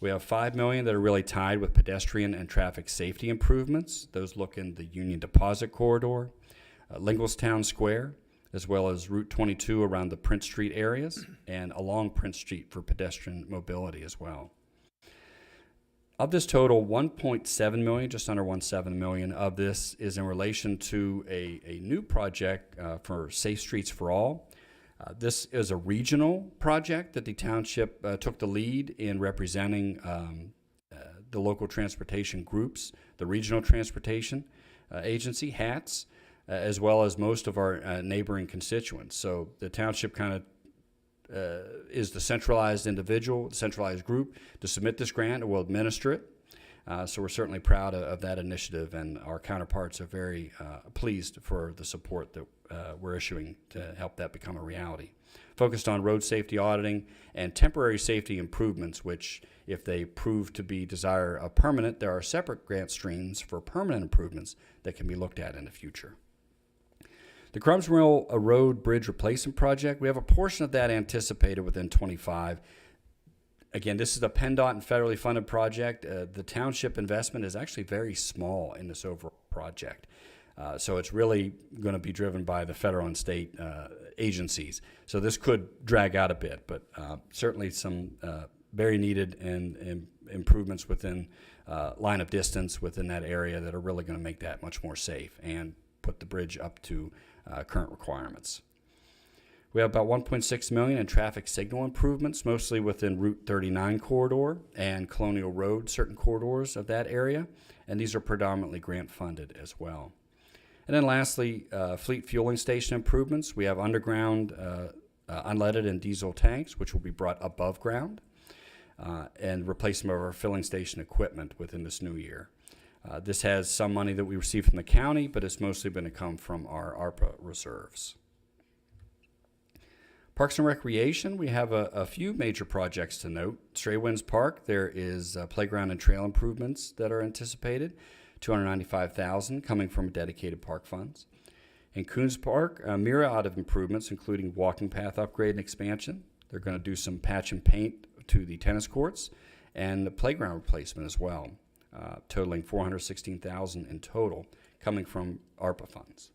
We have $5 million that are really tied with pedestrian and traffic safety improvements. Those look in the Union Deposit Corridor, Lingelstown Square, as well as Route 22 around the Prince Street areas, and along Prince Street for pedestrian mobility as well. Of this total, $1.7 million, just under $1.7 million of this is in relation to a new project for Safe Streets for All. This is a regional project that the township took the lead in representing the local transportation groups, the Regional Transportation Agency, HATS, as well as most of our neighboring constituents. So the township kind of is the centralized individual, the centralized group to submit this grant, and will administer it. So we're certainly proud of that initiative, and our counterparts are very pleased for the support that we're issuing to help that become a reality. Focused on road safety auditing and temporary safety improvements, which, if they prove to be permanent, there are separate grant streams for permanent improvements that can be looked at in the future. The Crumbs Mill Road Bridge Replacement Project, we have a portion of that anticipated within 25. Again, this is a PennDOT and federally funded project. The township investment is actually very small in this overall project. So it's really going to be driven by the federal and state agencies. So this could drag out a bit, but certainly some very needed and improvements within line of distance within that area that are really going to make that much more safe and put the bridge up to current requirements. We have about $1.6 million in traffic signal improvements, mostly within Route 39 corridor and Colonial Road, certain corridors of that area, and these are predominantly grant funded as well. And then lastly, fleet fueling station improvements. We have underground unleaded and diesel tanks, which will be brought above ground, and replacement of our filling station equipment within this new year. This has some money that we receive from the county, but it's mostly going to come from our ARPA reserves. Parks and Recreation, we have a few major projects to note. Stray Winds Park, there is playground and trail improvements that are anticipated, $295,000 coming from dedicated park funds. In Coons Park, a myriad of improvements, including walking path upgrade and expansion. They're going to do some patch and paint to the tennis courts and the playground replacement as well, totaling $416,000 in total, coming from ARPA funds.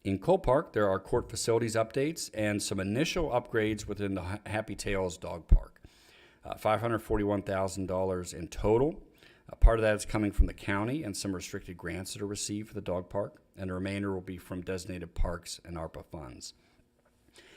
In Cole Park, there are court facilities updates and some initial upgrades within the Happy Tales Dog Park. $541,000 in total. Part of that is coming from the county and some restricted grants that are received for the dog park, and the remainder will be from designated parks and ARPA funds.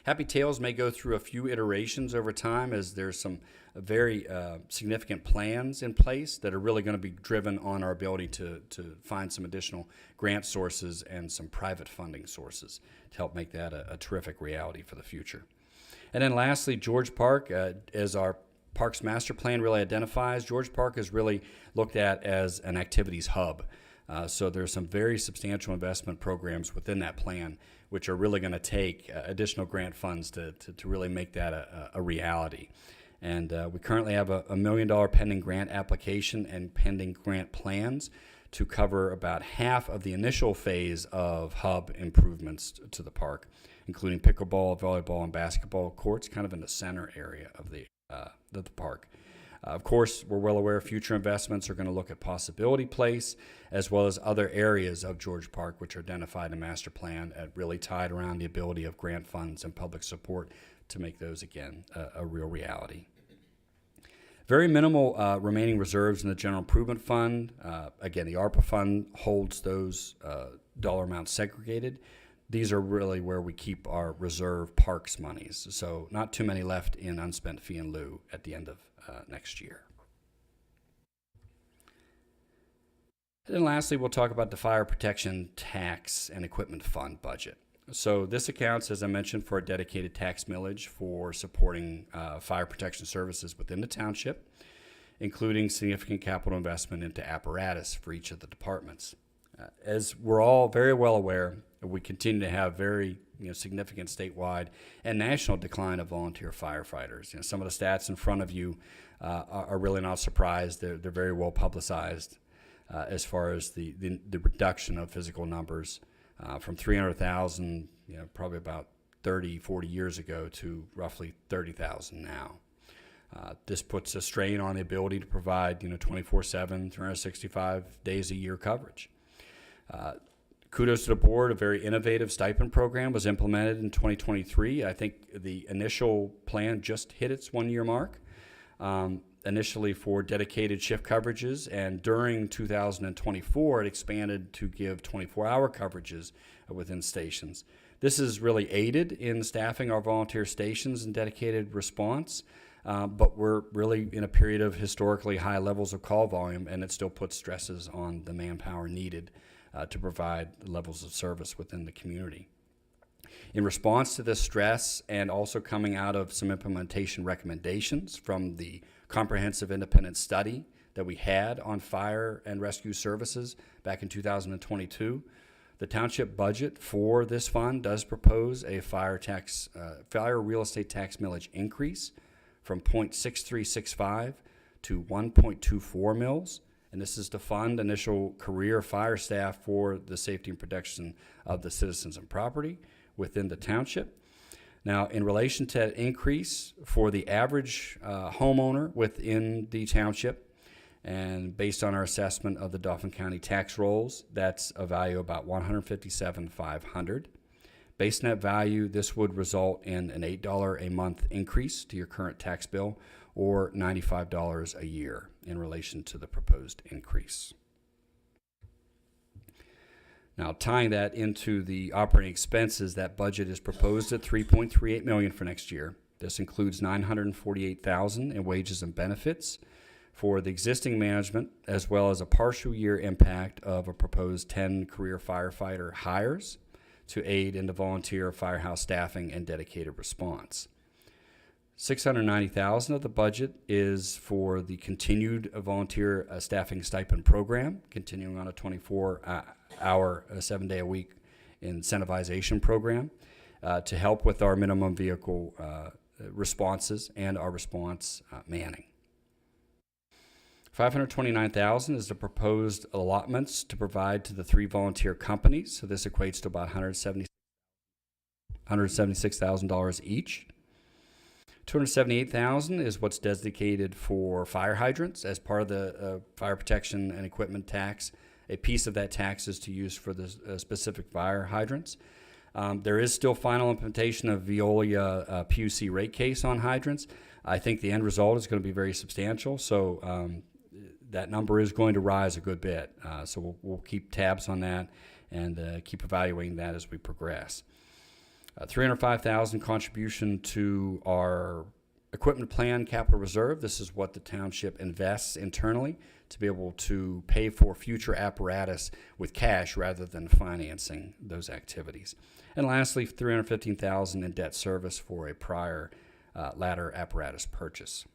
Happy Tales may go through a few iterations over time as there's some very significant plans in place that are really going to be driven on our ability to find some additional grant sources and some private funding sources to help make that a terrific reality for the future. And then lastly, George Park, as our Parks Master Plan really identifies, George Park is really looked at as an activities hub. So there's some very substantial investment programs within that plan, which are really going to take additional grant funds to really make that a reality. And we currently have a $1 million pending grant application and pending grant plans to cover about half of the initial phase of hub improvements to the park, including pickleball, volleyball, and basketball courts, kind of in the center area of the park. Of course, we're well aware future investments are going to look at Possibility Place, as well as other areas of George Park, which are identified in master plan and really tied around the ability of grant funds and public support to make those, again, a real reality. Very minimal remaining reserves in the General Improvement Fund. Again, the ARPA fund holds those dollar amounts segregated. These are really where we keep our reserve parks monies. So not too many left in unspent fee in lieu at the end of next year. And then lastly, we'll talk about the Fire Protection Tax and Equipment Fund budget. So this accounts, as I mentioned, for a dedicated tax millage for supporting fire protection services within the township, including significant capital investment into apparatus for each of the departments. As we're all very well aware, we continue to have very significant statewide and national decline of volunteer firefighters. Some of the stats in front of you are really not surprised. They're very well publicized as far as the reduction of physical numbers from 300,000, probably about 30, 40 years ago to roughly 30,000 now. This puts a strain on the ability to provide 24/7, 365 days a year coverage. Kudos to the board. A very innovative stipend program was implemented in 2023. I think the initial plan just hit its 1-year mark, initially for dedicated shift coverages, and during 2024 it expanded to give 24-hour coverages within stations. This has really aided in staffing our volunteer stations and dedicated response, but we're really in a period of historically high levels of call volume, and it still puts stresses on the manpower needed to provide levels of service within the community. In response to this stress, and also coming out of some implementation recommendations from the comprehensive independent study that we had on fire and rescue services back in 2022, the township budget for this fund does propose a fire real estate tax millage increase from 0.6365 to 1.24 mils. And this is to fund initial career fire staff for the safety and protection of the citizens and property within the township. Now, in relation to that increase for the average homeowner within the township, and based on our assessment of the Dauphin County tax rolls, that's a value of about $157,500. Based on that value, this would result in an $8 a month increase to your current tax bill, or $95 a year in relation to the proposed increase. Now, tying that into the operating expenses, that budget is proposed at $3.38 million for next year. This includes $948,000 in wages and benefits for the existing management, as well as a partial year impact of a proposed 10 career firefighter hires to aid in the volunteer firehouse staffing and dedicated response. $690,000 of the budget is for the continued volunteer staffing stipend program, continuing on a 24-hour, 7-day-a-week incentivization program. to help with our minimum vehicle responses and our response manning. $529,000 is the proposed allotments to provide to the 3 volunteer companies. So this equates to about $176,000 each. $278,000 is what's designated for fire hydrants as part of the fire protection and equipment tax. A piece of that tax is to use for the specific fire hydrants. There is still final implementation of Veolia PUC rate case on hydrants. I think the end result is going to be very substantial, so that number is going to rise a good bit. So we'll keep tabs on that and keep evaluating that as we progress. $305,000 contribution to our equipment plan capital reserve. This is what the township invests internally to be able to pay for future apparatus with cash rather than financing those activities. And lastly, $315,000 in debt service for a prior ladder apparatus purchase.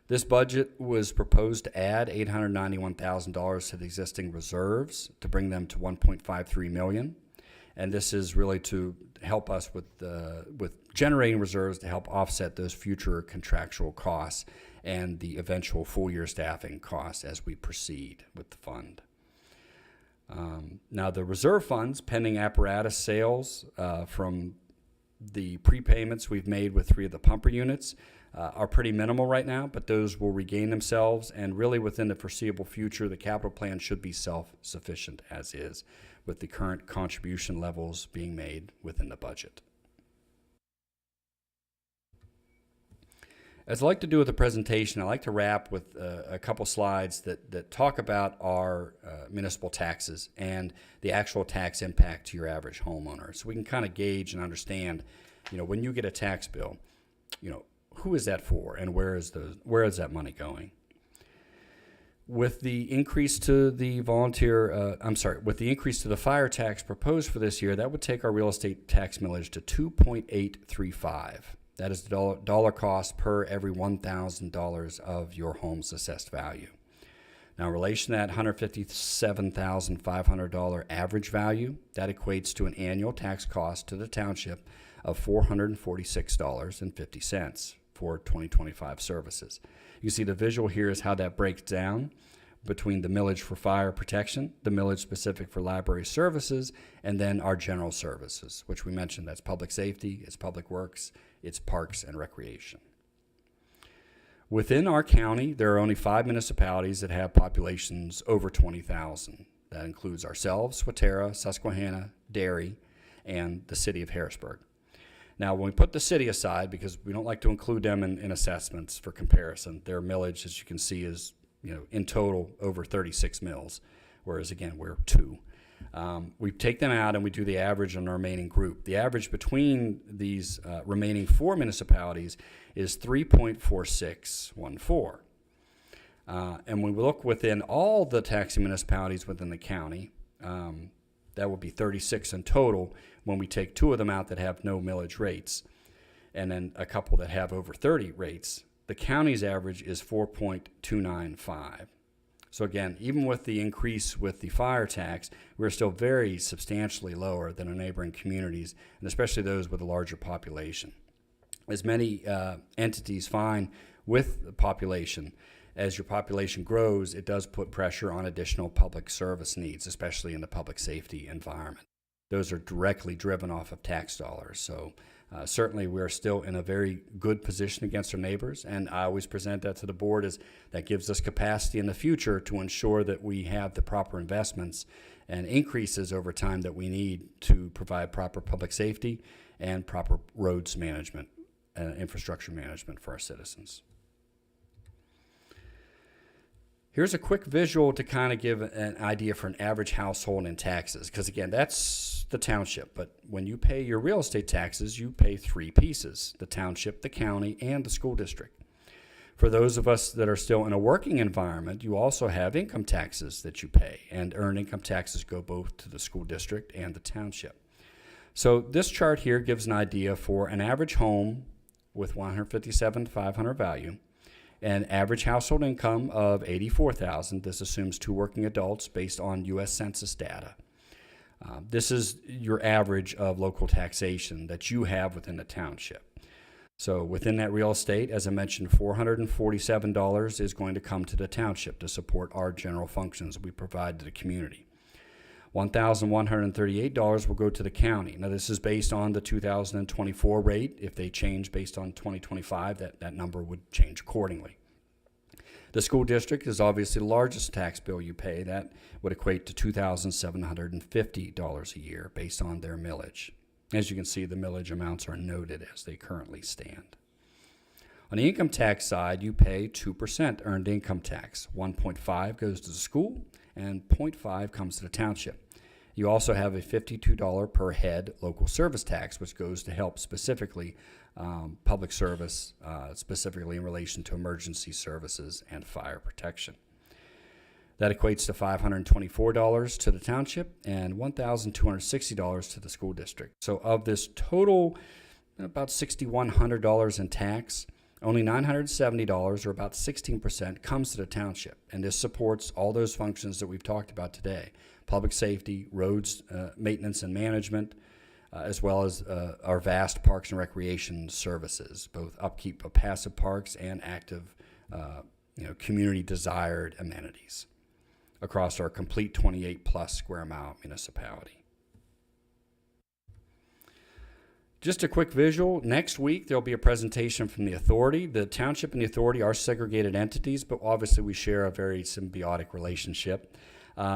This budget was proposed to add $891,000 to the existing reserves to bring them to $1.53 million. And this is really to help us with generating reserves to help offset those future contractual costs and the eventual full-year staffing costs as we proceed with the fund. Now, the reserve funds, pending apparatus sales from the prepayments we've made with 3 of the pumper units, are pretty minimal right now, but those will regain themselves, and really within the foreseeable future, the capital plan should be self-sufficient as is, with the current contribution levels being made within the budget. As I like to do with the presentation, I like to wrap with a couple slides that talk about our municipal taxes and the actual tax impact to your average homeowner. So we can kind of gauge and understand, when you get a tax bill, who is that for and where is that money going? With the increase to the with the increase to the fire tax proposed for this year, that would take our real estate tax millage to 2.835. That is the dollar cost per every $1,000 of your home's assessed value. Now, in relation to that $157,500 average value, that equates to an annual tax cost to the township of $446.50 for 2025 services. You see the visual here is how that breaks down between the millage for fire protection, the millage specific for library services, and then our general services, which we mentioned. That's public safety, it's public works, it's parks and recreation. Within our county, there are only 5 municipalities that have populations over 20,000. That includes ourselves, Swatara, Susquehanna, Derry, and the city of Harrisburg. Now, when we put the city aside, because we don't like to include them in assessments for comparison, their millage, as you can see, is in total over 36 mills, whereas again, we're 2. We take them out and we do the average on the remaining group. The average between these remaining 4 municipalities is 3.4614. And when we look within all the taxing municipalities within the county, that would be 36 in total when we take 2 of them out that have no millage rates, and then a couple that have over 30 rates. The county's average is 4.295. So again, even with the increase with the fire tax, we're still very substantially lower than our neighboring communities, and especially those with a larger population. As many entities find with the population, as your population grows, it does put pressure on additional public service needs, especially in the public safety environment. Those are directly driven off of tax dollars. So certainly we're still in a very good position against our neighbors, and I always present that to the board as that gives us capacity in the future to ensure that we have the proper investments and increases over time that we need to provide proper public safety and proper roads management, infrastructure management for our citizens. Here's a quick visual to kind of give an idea for an average household in taxes, because again, that's the township, but when you pay your real estate taxes, you pay 3 pieces: the township, the county, and the school district. For those of us that are still in a working environment, you also have income taxes that you pay, and earned income taxes go both to the school district and the township. So this chart here gives an idea for an average home with $157,500 value, an average household income of $84,000. This assumes 2 working adults based on U.S. Census data. This is your average of local taxation that you have within the township. So within that real estate, as I mentioned, $447 is going to come to the township to support our general functions we provide to the community. $1,138 will go to the county. Now, this is based on the 2024 rate. If they change based on 2025, that number would change accordingly. The school district is obviously the largest tax bill you pay. That would equate to $2,750 a year based on their millage. As you can see, the millage amounts are noted as they currently stand. On the income tax side, you pay 2% earned income tax. 1.5 goes to the school, and 0.5 comes to the township. You also have a $52 per head local service tax, which goes to help specifically public service, specifically in relation to emergency services and fire protection. That equates to $524 to the township and $1,260 to the school district. So of this total, about $6,100 in tax, only $970, or about 16%, comes to the township. And this supports all those functions that we've talked about today: public safety, roads, maintenance and management, as well as our vast parks and recreation services, both upkeep of passive parks and active, community desired amenities across our complete 28-plus square mile municipality. Just a quick visual. Next week, there'll be a presentation from the authority. The township and the authority are segregated entities, but obviously we share a very symbiotic relationship.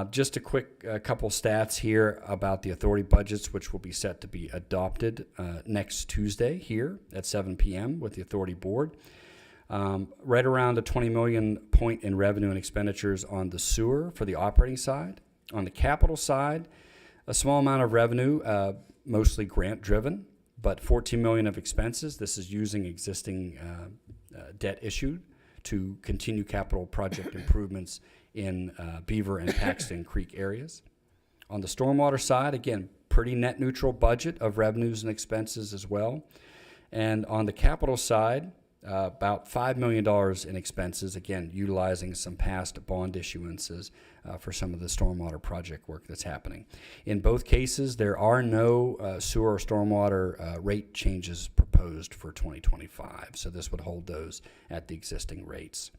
Just a quick couple stats here about the authority budgets, which will be set to be adopted next Tuesday here at 7 p.m. with the authority board. Right around a 20 million point in revenue and expenditures on the sewer for the operating side. On the capital side, a small amount of revenue, mostly grant driven, but 14 million of expenses. This is using existing debt issued to continue capital project improvements in Beaver and Paxton Creek areas. On the stormwater side, again, pretty net neutral budget of revenues and expenses as well. And on the capital side, about $5 million in expenses, again, utilizing some past bond issuances for some of the stormwater project work that's happening. In both cases, there are no sewer or stormwater rate changes proposed for 2025, so this would hold those at the existing rates.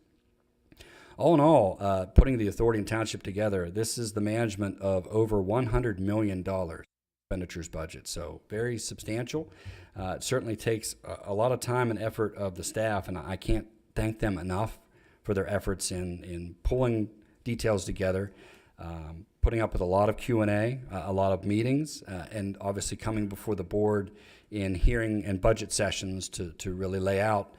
All in all, putting the authority and township together, this is the management of over $100 million expenditures budget, so very substantial. It certainly takes a lot of time and effort of the staff, and I can't thank them enough for their efforts in pulling details together, putting up with a lot of Q&A, a lot of meetings, and obviously coming before the board in hearing and budget sessions to really lay out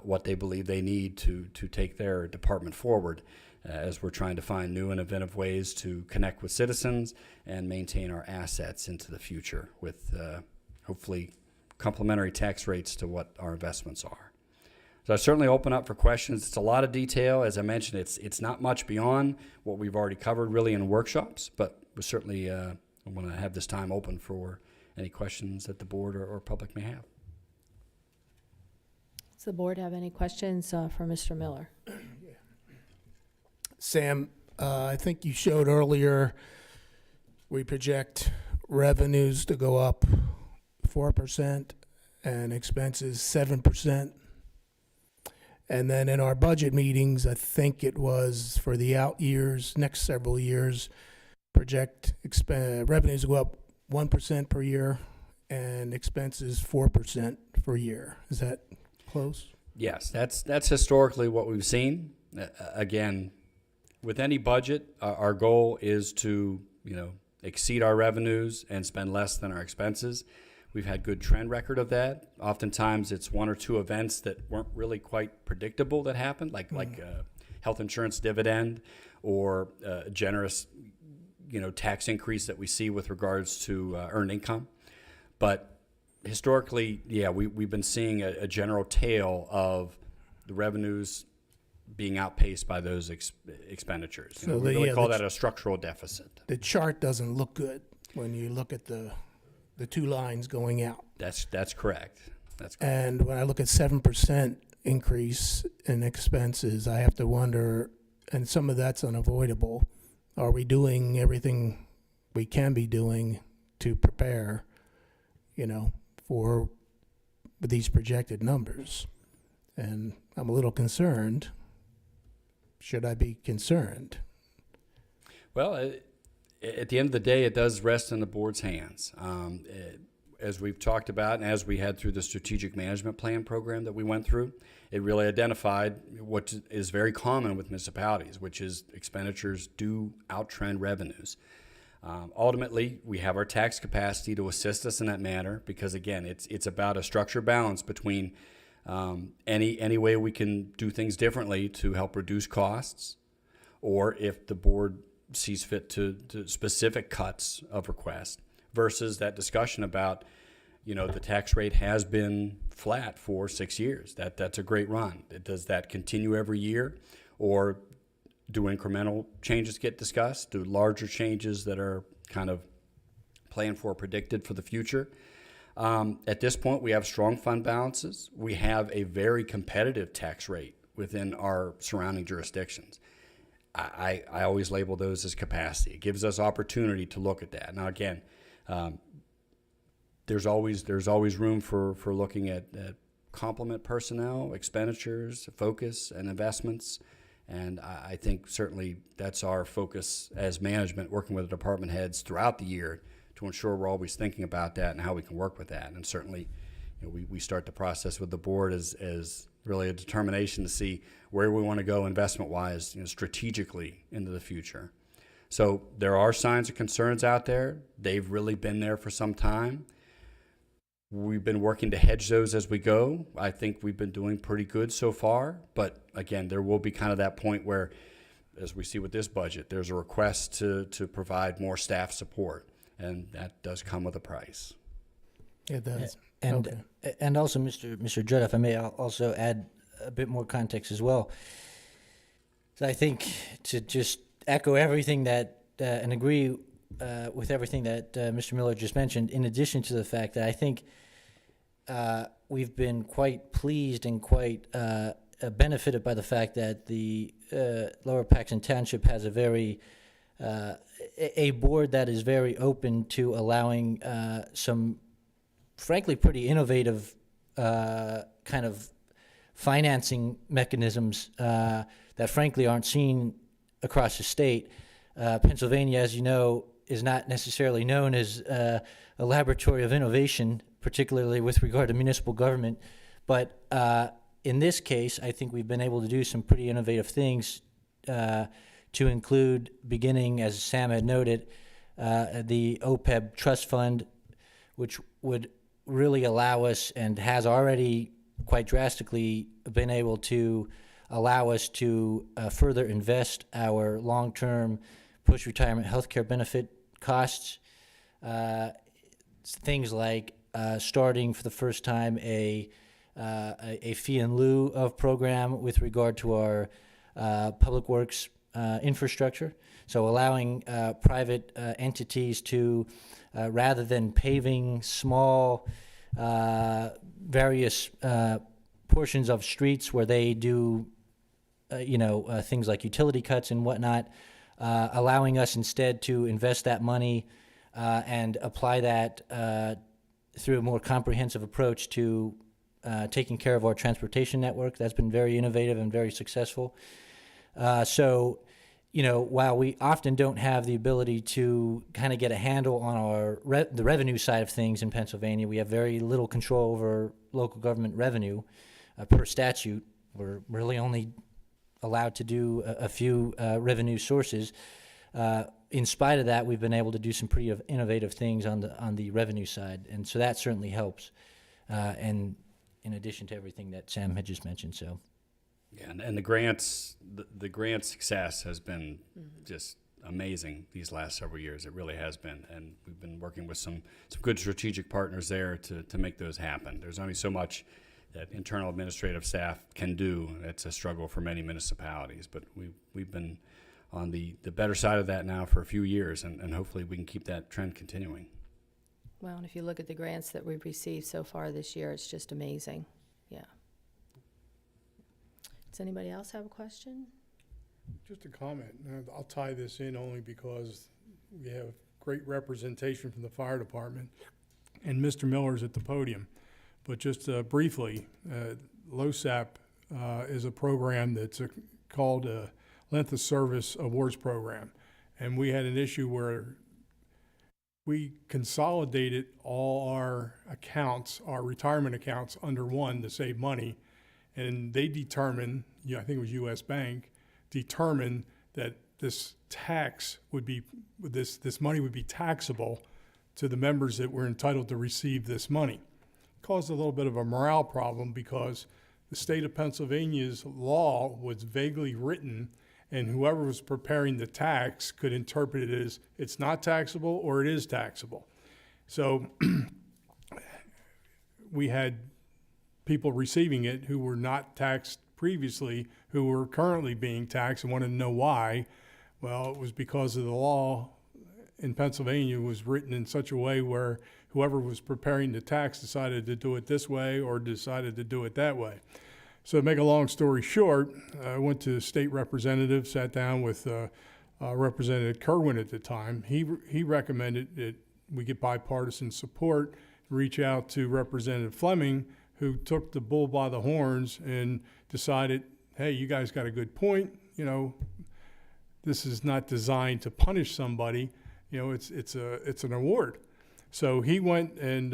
what they believe they need to take their department forward as we're trying to find new and inventive ways to connect with citizens and maintain our assets into the future with hopefully complementary tax rates to what our investments are. So I certainly open up for questions. It's a lot of detail. As I mentioned, it's not much beyond what we've already covered really in workshops, but we certainly want to have this time open for any questions that the board or public may have. Does the board have any questions for Mr. Miller? Sam, I think you showed earlier, we project revenues to go up 4% and expenses 7%. And then in our budget meetings, I think it was for the out years, next several years, project revenues go up 1% per year and expenses 4% per year. Is that close? Yes, that's historically what we've seen. Again, with any budget, our goal is to exceed our revenues and spend less than our expenses. We've had good trend record of that. Oftentimes, it's one or two events that weren't really quite predictable that happened, like health insurance dividend or a generous tax increase that we see with regards to earned income. But historically, we've been seeing a general tale of the revenues being outpaced by those expenditures. So we really call that a structural deficit. The chart doesn't look good when you look at the two lines going out. That's correct. That's correct. And when I look at 7% increase in expenses, I have to wonder, and some of that's unavoidable, are we doing everything we can be doing to prepare, for these projected numbers. And I'm a little concerned. Should I be concerned? Well, at the end of the day, it does rest in the board's hands. As we've talked about, and as we had through the strategic management plan program that we went through, it really identified what is very common with municipalities, which is expenditures do outtrend revenues. Ultimately, we have our tax capacity to assist us in that manner because, again, it's about a structure balance between any way we can do things differently to help reduce costs, or if the board sees fit to specific cuts of request, versus that discussion about, the tax rate has been flat for 6 years. That's a great run. Does that continue every year, or do incremental changes get discussed? Do larger changes that are kind of planned for, predicted for the future? At this point, we have strong fund balances. We have a very competitive tax rate within our surrounding jurisdictions. I always label those as capacity. It gives us opportunity to look at that. Now, again, there's always room for looking at complement personnel, expenditures, focus, and investments. And I think certainly that's our focus as management, working with the department heads throughout the year to ensure we're always thinking about that and how we can work with that. And certainly, we start the process with the board as really a determination to see where we want to go investment-wise, strategically into the future. So there are signs of concerns out there. They've really been there for some time. We've been working to hedge those as we go. I think we've been doing pretty good so far. But again, there will be kind of that point where, as we see with this budget, there's a request to provide more staff support. And that does come with a price. It does. And also, Mr. Judd, if I may, I'll also add a bit more context as well. So I think to just echo everything that and agree with everything that Mr. Miller just mentioned, in addition to the fact that I think we've been quite pleased and quite benefited by the fact that the Lower Paxton Township has a very a board that is very open to allowing some, frankly, pretty innovative kind of financing mechanisms that, frankly, aren't seen across the state. Pennsylvania, as you know, is not necessarily known as a laboratory of innovation, particularly with regard to municipal government. But in this case, I think we've been able to do some pretty innovative things to include, beginning, as Sam had noted, the OPEB trust fund, which would really allow us, and has already quite drastically been able to allow us to further invest our long-term post-retirement healthcare benefit costs. Things like starting for the first time a fee in lieu of program with regard to our public works infrastructure. So allowing private entities to, rather than paving small various portions of streets where they do, things like utility cuts and whatnot, allowing us instead to invest that money and apply that through a more comprehensive approach to taking care of our transportation network. That's been very innovative and very successful. So, while we often don't have the ability to kind of get a handle on the revenue side of things in Pennsylvania, we have very little control over local government revenue per statute. We're really only allowed to do a few revenue sources. In spite of that, we've been able to do some pretty innovative things on the revenue side, and so that certainly helps. And in addition to everything that Sam had just mentioned, so. Yeah, and the grants, the grant success has been just amazing these last several years. It really has been, and we've been working with some good strategic partners there to make those happen. There's only so much that internal administrative staff can do. It's a struggle for many municipalities, but we've been on the better side of that now for a few years, and hopefully we can keep that trend continuing. Well, and if you look at the grants that we've received so far this year, it's just amazing. Yeah. Does anybody else have a question? Just a comment. I'll tie this in only because we have great representation from the fire department, and Mr. Miller's at the podium. But just briefly, LoSAP is a program that's called a Length of Service Awards Program. And we had an issue where we consolidated all our accounts, our retirement accounts, under one to save money. And they determined, I think it was U.S. Bank, determined that this tax would be, this money would be taxable to the members that were entitled to receive this money. Caused a little bit of a morale problem because the state of Pennsylvania's law was vaguely written, and whoever was preparing the tax could interpret it as it's not taxable or it is taxable. So we had people receiving it who were not taxed previously, who were currently being taxed and wanted to know why. Well, it was because of the law in Pennsylvania was written in such a way where whoever was preparing the tax decided to do it this way or decided to do it that way. So to make a long story short, I went to the state representative, sat down with Representative Kerwin at the time. He recommended that we get bipartisan support, reach out to Representative Fleming, who took the bull by the horns and decided, hey, you guys got a good point. This is not designed to punish somebody. It's an award. So he went and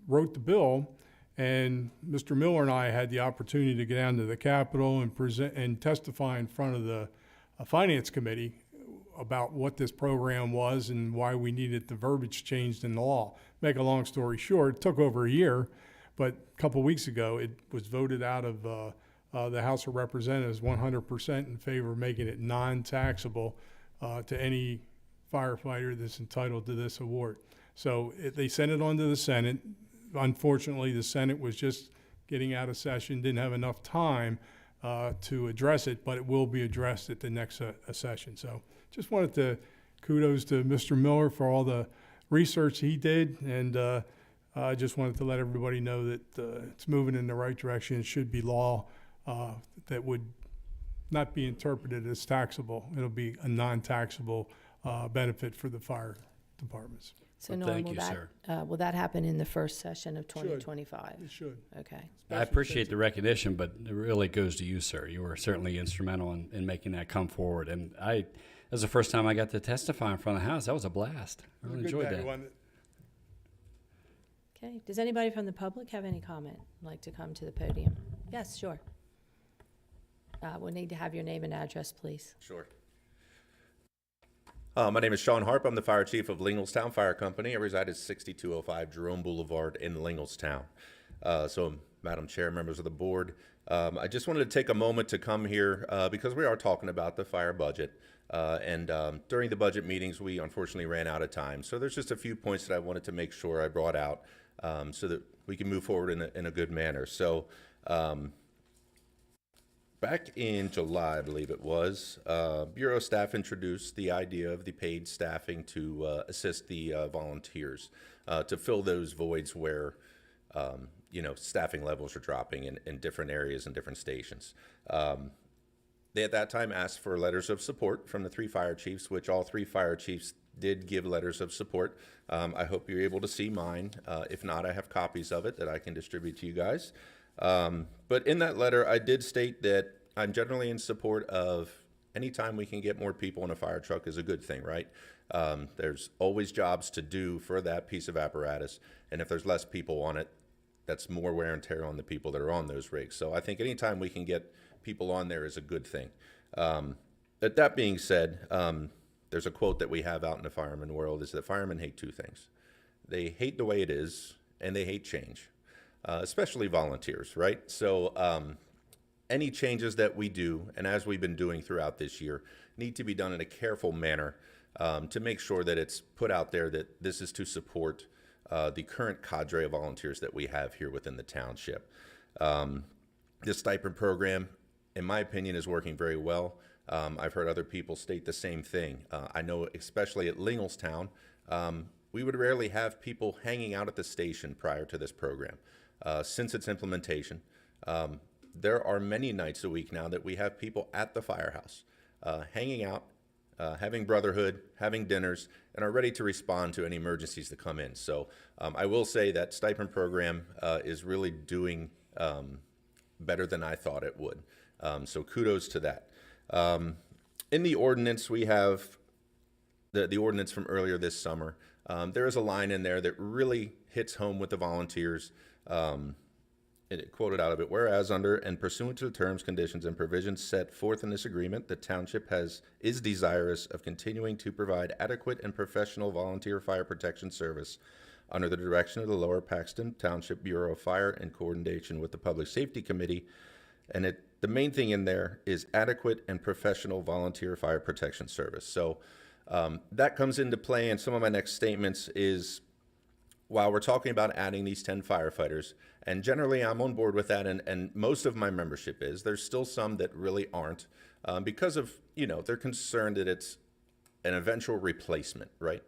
wrote the bill, and Mr. Miller and I had the opportunity to get down to the Capitol and present and testify in front of the Finance Committee about what this program was and why we needed the verbiage changed in the law. Make a long story short, it took over a year, but a couple of weeks ago it was voted out of the House of Representatives 100% in favor of making it non-taxable to any firefighter that's entitled to this award. So they sent it on to the Senate. Unfortunately, the Senate was just getting out of session, didn't have enough time to address it, but it will be addressed at the next session. So just wanted to kudos to Mr. Miller for all the research he did, and I just wanted to let everybody know that it's moving in the right direction. It should be law that would not be interpreted as taxable. It'll be a non-taxable benefit for the fire departments. So Well, Norm, thank you, sir. will that happen in the first session of 2025? It should. Okay. I appreciate the recognition, but it really goes to you, sir. You were certainly instrumental in making that come forward. And that was the first time I got to testify in front of the House. That was a blast. I really enjoyed that. Okay. Does anybody from the public have any comment, like to come to the podium? Yes, sure. We'll need to have your name and address, please. Sure. My name is Sean Harp. I'm the fire chief of Linglestown Fire Company. I reside at 6205 Jerome Boulevard in Linglestown. So, Madam Chair, members of the board, I just wanted to take a moment to come here because we are talking about the fire budget. And during the budget meetings, we unfortunately ran out of time. So there's just a few points that I wanted to make sure I brought out so that we can move forward in a good manner. So, back in July, I believe it was, Bureau staff introduced the idea of the paid staffing to assist the volunteers to fill those voids where, staffing levels are dropping in different areas and different stations. They at that time asked for letters of support from the 3 fire chiefs, which all 3 fire chiefs did give letters of support. I hope you're able to see mine. If not, I have copies of it that I can distribute to you guys. But in that letter, I did state that I'm generally in support of any time we can get more people in a fire truck is a good thing, right? There's always jobs to do for that piece of apparatus. And if there's less people on it, that's more wear and tear on the people that are on those rigs. So I think anytime we can get people on there is a good thing. But that being said, there's a quote that we have out in the fireman world is that firemen hate 2 things. They hate the way it is, and they hate change. Especially volunteers, right? So any changes that we do, and as we've been doing throughout this year, need to be done in a careful manner to make sure that it's put out there that this is to support the current cadre of volunteers that we have here within the township. This stipend program, in my opinion, is working very well. I've heard other people state the same thing. I know especially at Linglestown, we would rarely have people hanging out at the station prior to this program. Since its implementation, there are many nights a week now that we have people at the firehouse hanging out, having brotherhood, having dinners, and are ready to respond to any emergencies that come in. So I will say that stipend program is really doing better than I thought it would. So kudos to that. In the ordinance, we have the ordinance from earlier this summer. There is a line in there that really hits home with the volunteers. It quoted out of it, whereas under and pursuant to the terms, conditions, and provisions set forth in this agreement, the township is desirous of continuing to provide adequate and professional volunteer fire protection service under the direction of the Lower Paxton Township Bureau of Fire in coordination with the Public Safety Committee. And the main thing in there is adequate and professional volunteer fire protection service. So that comes into play, and some of my next statements is, while we're talking about adding these 10 firefighters, and generally I'm on board with that, and most of my membership is, there's still some that really aren't, because of, they're concerned that it's an eventual replacement, right?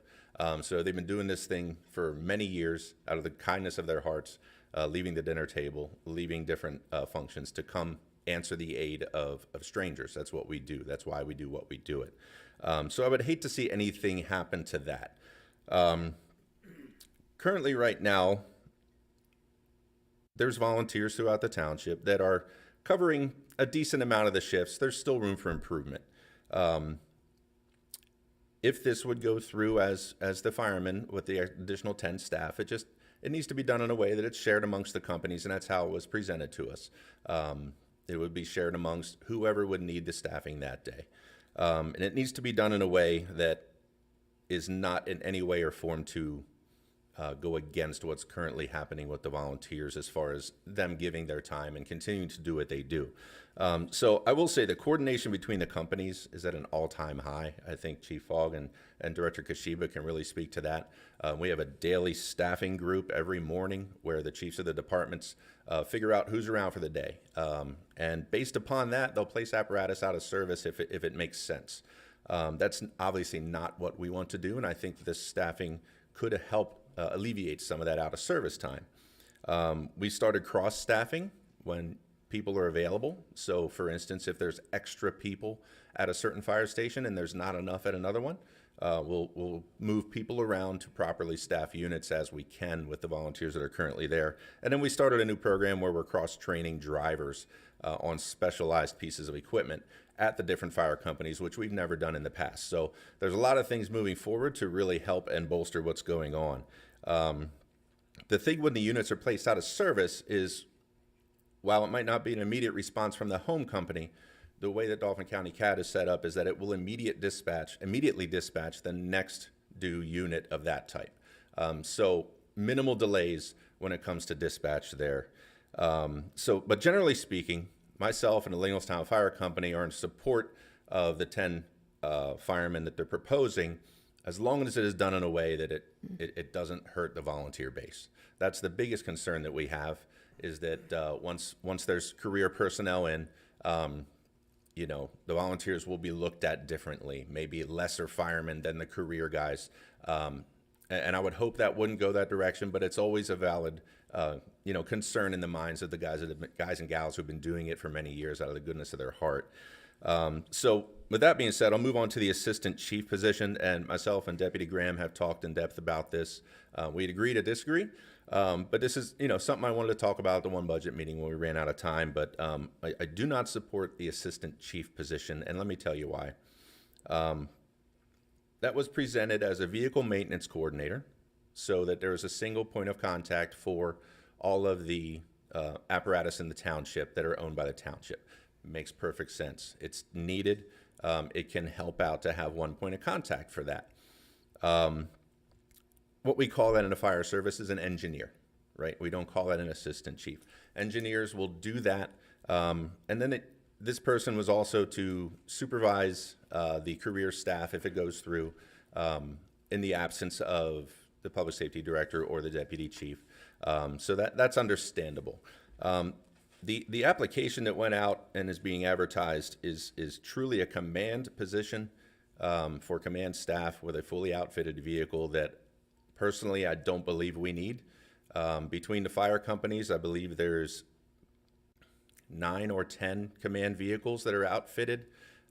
So they've been doing this thing for many years out of the kindness of their hearts, leaving the dinner table, leaving different functions to come answer the aid of strangers. That's what we do. That's why we do what we do it. So I would hate to see anything happen to that. Currently, right now, there's volunteers throughout the township that are covering a decent amount of the shifts. There's still room for improvement. If this would go through as the firemen with the additional 10 staff, it needs to be done in a way that it's shared amongst the companies, and that's how it was presented to us. It would be shared amongst whoever would need the staffing that day. And it needs to be done in a way that is not in any way or form to go against what's currently happening with the volunteers as far as them giving their time and continuing to do what they do. So I will say the coordination between the companies is at an all-time high. I think Chief Fogg and Director Kashiba can really speak to that. We have a daily staffing group every morning where the chiefs of the departments figure out who's around for the day. And based upon that, they'll place apparatus out of service if it makes sense. That's obviously not what we want to do, and I think this staffing could help alleviate some of that out of service time. We started cross-staffing when people are available. So for instance, if there's extra people at a certain fire station and there's not enough at another one, we'll move people around to properly staff units as we can with the volunteers that are currently there. And then we started a new program where we're cross-training drivers on specialized pieces of equipment at the different fire companies, which we've never done in the past. So there's a lot of things moving forward to really help and bolster what's going on. The thing when the units are placed out of service is, while it might not be an immediate response from the home company, the way that Dauphin County CAD is set up is that it will immediately dispatch the next due unit of that type. So minimal delays when it comes to dispatch there. But generally speaking, myself and the Linglestown Fire Company are in support of the 10 firemen that they're proposing, as long as it is done in a way that it doesn't hurt the volunteer base. That's the biggest concern that we have, is that once there's career personnel in, the volunteers will be looked at differently, maybe lesser firemen than the career guys. And I would hope that wouldn't go that direction, but it's always a valid concern in the minds of the guys and gals who've been doing it for many years out of the goodness of their heart. So with that being said, I'll move on to the assistant chief position, and myself and Deputy Graham have talked in depth about this. We'd agree to disagree, but this is something I wanted to talk about at the one budget meeting when we ran out of time. But I do not support the assistant chief position, and let me tell you why. That was presented as a vehicle maintenance coordinator, so that there is a single point of contact for all of the apparatus in the township that are owned by the township. Makes perfect sense. It's needed. It can help out to have one point of contact for that. What we call that in the fire service is an engineer, right? We don't call that an assistant chief. Engineers will do that. And then this person was also to supervise the career staff if it goes through in the absence of the public safety director or the deputy chief. So that's understandable. The application that went out and is being advertised is truly a command position for command staff with a fully outfitted vehicle that personally I don't believe we need. Between the fire companies, I believe there's 9 or 10 command vehicles that are outfitted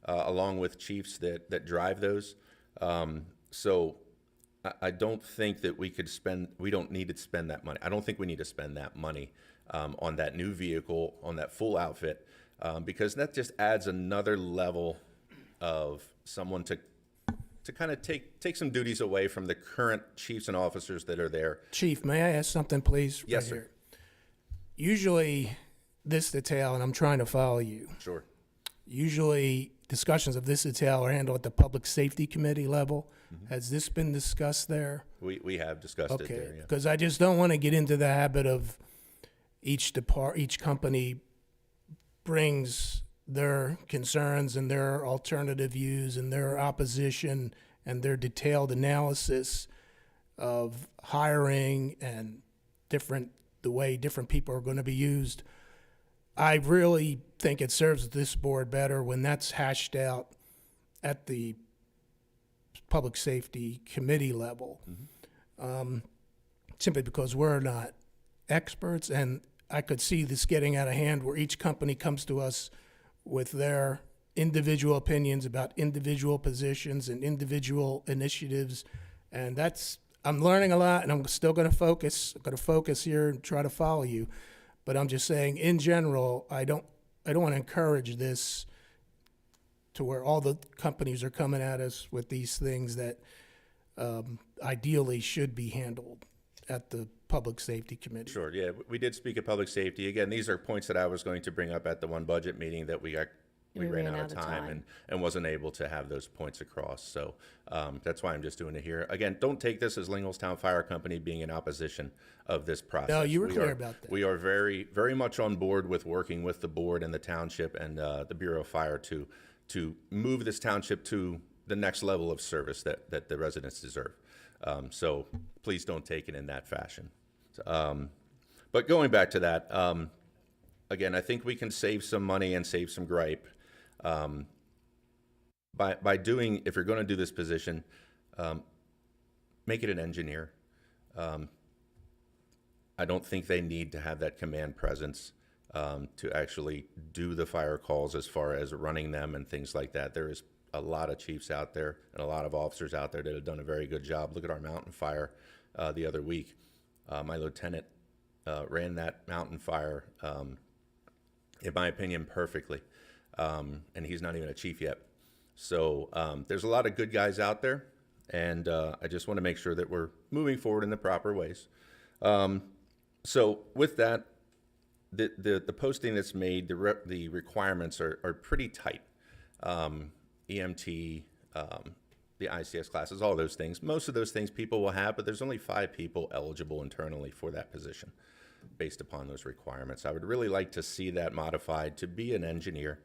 along with chiefs that drive those. So I don't think that we don't need to spend that money. I don't think we need to spend that money on that new vehicle, on that full outfit, because that just adds another level of someone to kind of take some duties away from the current chiefs and officers that are there. Chief, may I ask something, please? Yes, right sir. here? Usually, this detail, and I'm trying to follow you. Sure. Usually, discussions of this detail are handled at the Public Safety Committee level. Has this been discussed there? We have discussed it Okay, there, yeah. because I just don't want to get into the habit of each company brings their concerns and their alternative views and their opposition and their detailed analysis of hiring and the way different people are going to be used. I really think it serves this board better when that's hashed out at the Public Safety Committee level, simply because we're not experts, and I could see this getting out of hand where each company comes to us with their individual opinions about individual positions and individual initiatives, and I'm learning a lot, and I'm still going to focus here and try to follow you, but I'm just saying, in general, I don't want to encourage this to where all the companies are coming at us with these things that ideally should be handled at the Public Safety Committee. Sure, yeah, we did speak of public safety. Again, these are points that I was going to bring up at the one budget meeting that we ran out of time and wasn't able to have those points across. So that's why I'm just doing it here. Again, don't take this as Lingelstown Fire Company being in opposition of this process. No, you were clear about that. We are very, very much on board with working with the board and the township and the Bureau of Fire to move this township to the next level of service that the residents deserve. So please don't take it in that fashion. But going back to that, again, I think we can save some money and save some gripe by doing, if you're going to do this position, make it an engineer. I don't think they need to have that command presence to actually do the fire calls as far as running them and things like that. There is a lot of chiefs out there and a lot of officers out there that have done a very good job. Look at our mountain fire the other week. My lieutenant ran that mountain fire, in my opinion, perfectly. And he's not even a chief yet. So there's a lot of good guys out there, and I just want to make sure that we're moving forward in the proper ways. So with that, the posting that's made, the requirements are pretty tight. EMT, the ICS classes, all those things. Most of those things people will have, but there's only 5 people eligible internally for that position based upon those requirements. I would really like to see that modified to be an engineer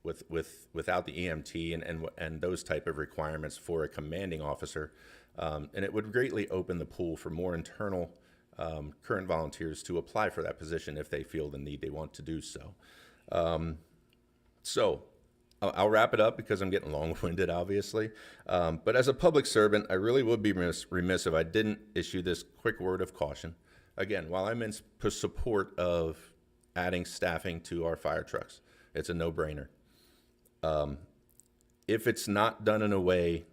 without the EMT and those type of requirements for a commanding officer. And it would greatly open the pool for more internal current volunteers to apply for that position if they feel the need they want to do so. So I'll wrap it up because I'm getting long-winded, obviously. But as a public servant, I really would be remiss if I didn't issue this quick word of caution. Again, while I'm in support of adding staffing to our fire trucks, it's a no-brainer. If it's not done in a way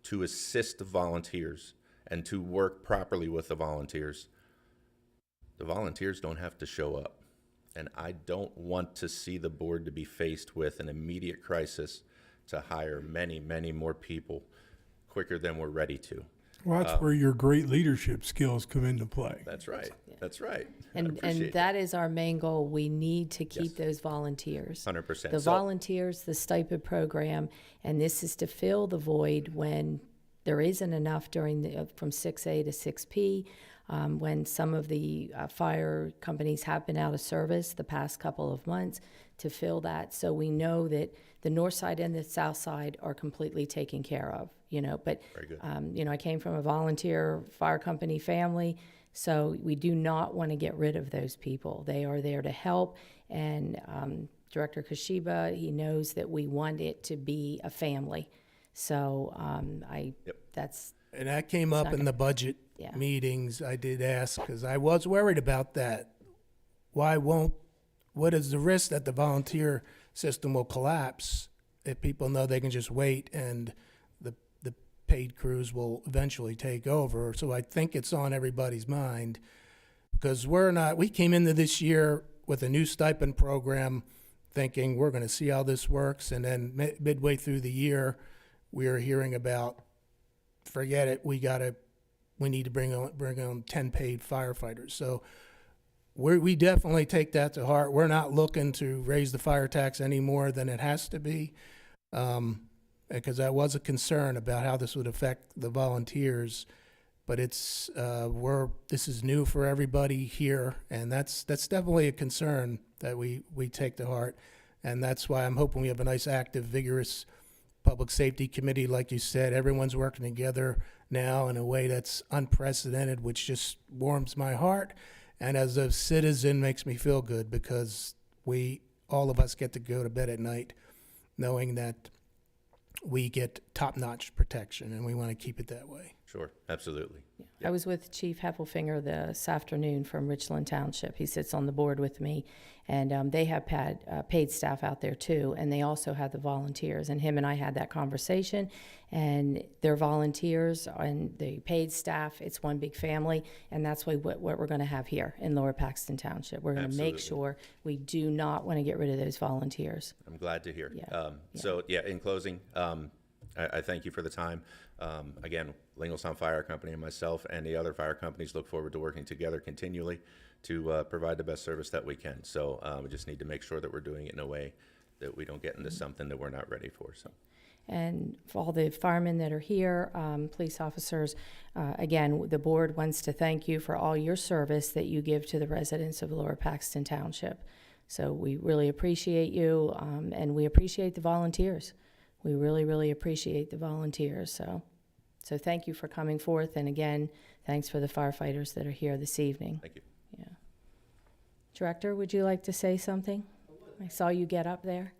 to assist the volunteers and to work properly with the volunteers don't have to show up. And I don't want to see the board to be faced with an immediate crisis to hire many, many more people quicker than we're ready to. Well, that's where your great leadership skills come into play. That's right. That's right. And that is our main goal. We need to keep those volunteers. 100%. The volunteers, the stipend program, and this is to fill the void when there isn't enough during from 6A to 6P. When some of the fire companies have been out of service the past couple of months, to fill that. So we know that the north side and the south side are completely taken care of, but, Very good. I came from a volunteer fire company family, so we do not want to get rid of those people. They are there to help, and Director Kashiba, he knows that we want it to be a family. So that's... And that came up in the budget meetings. I did ask, because I was worried about that. What is the risk that the volunteer system will collapse if people know they can just wait and the paid crews will eventually take over. So I think it's on everybody's mind, because we came into this year with a new stipend program thinking we're going to see how this works, and then midway through the year we are hearing about, forget it, we need to bring on 10 paid firefighters. So we definitely take that to heart. We're not looking to raise the fire tax any more than it has to be, because that was a concern about how this would affect the volunteers. But this is new for everybody here, and that's definitely a concern that we take to heart. And that's why I'm hoping we have a nice, active, vigorous public safety committee. Like you said, everyone's working together now in a way that's unprecedented, which just warms my heart. And as a citizen, makes me feel good, because all of us get to go to bed at night knowing that we get top-notch protection, and we want to keep it that way. Sure, absolutely. Yeah. I was with Chief Heffelfinger this afternoon from Richland Township. He sits on the board with me, and they have paid staff out there too, and they also have the volunteers. And him and I had that conversation, and their volunteers and the paid staff, it's one big family, and that's what we're going to have here in Lower Paxton Township. We're going to make sure we do not want to get rid of those volunteers. I'm glad to hear. Yeah. So, in closing, I thank you for the time. Again, Lingelstown Fire Company and myself and the other fire companies look forward to working together continually to provide the best service that we can. So we just need to make sure that we're doing it in a way that we don't get into something that we're not ready for. So. And for all the firemen that are here, police officers, again, the board wants to thank you for all your service that you give to the residents of Lower Paxton Township. So we really appreciate you, and we appreciate the volunteers. We really, really appreciate the volunteers. So thank you for coming forth. And again, thanks for the firefighters that are here this evening. Thank you. Yeah. Director, would you like to say something? I saw you get up there.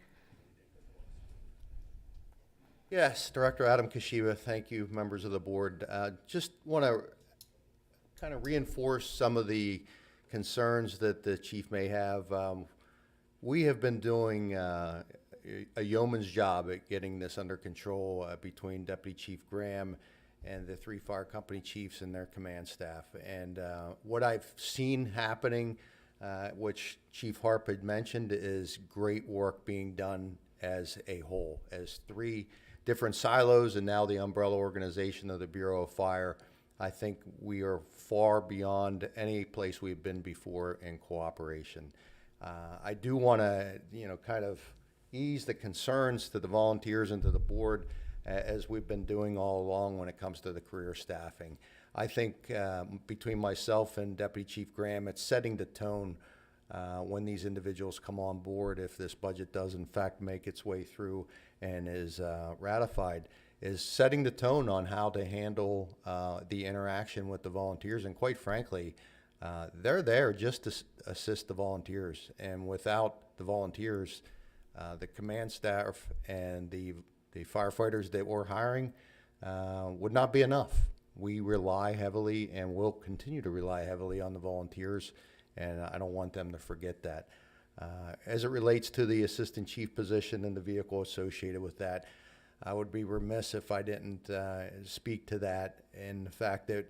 Yes, Director Adam Kashiba, thank you, members of the board. Just want to kind of reinforce some of the concerns that the chief may have. We have been doing a yeoman's job at getting this under control between Deputy Chief Graham and the 3 fire company chiefs and their command staff. And what I've seen happening, which Chief Harp had mentioned, is great work being done as a whole, as 3 different silos and now the umbrella organization of the Bureau of Fire. I think we are far beyond any place we've been before in cooperation. I do want to, kind of ease the concerns to the volunteers and to the board, as we've been doing all along when it comes to the career staffing. I think between myself and Deputy Chief Graham, it's setting the tone when these individuals come on board, if this budget does in fact make its way through and is ratified, is setting the tone on how to handle the interaction with the volunteers. And quite frankly, they're there just to assist the volunteers. And without the volunteers, the command staff and the firefighters that we're hiring would not be enough. We rely heavily and will continue to rely heavily on the volunteers, and I don't want them to forget that. As it relates to the assistant chief position and the vehicle associated with that, I would be remiss if I didn't speak to that, and the fact that,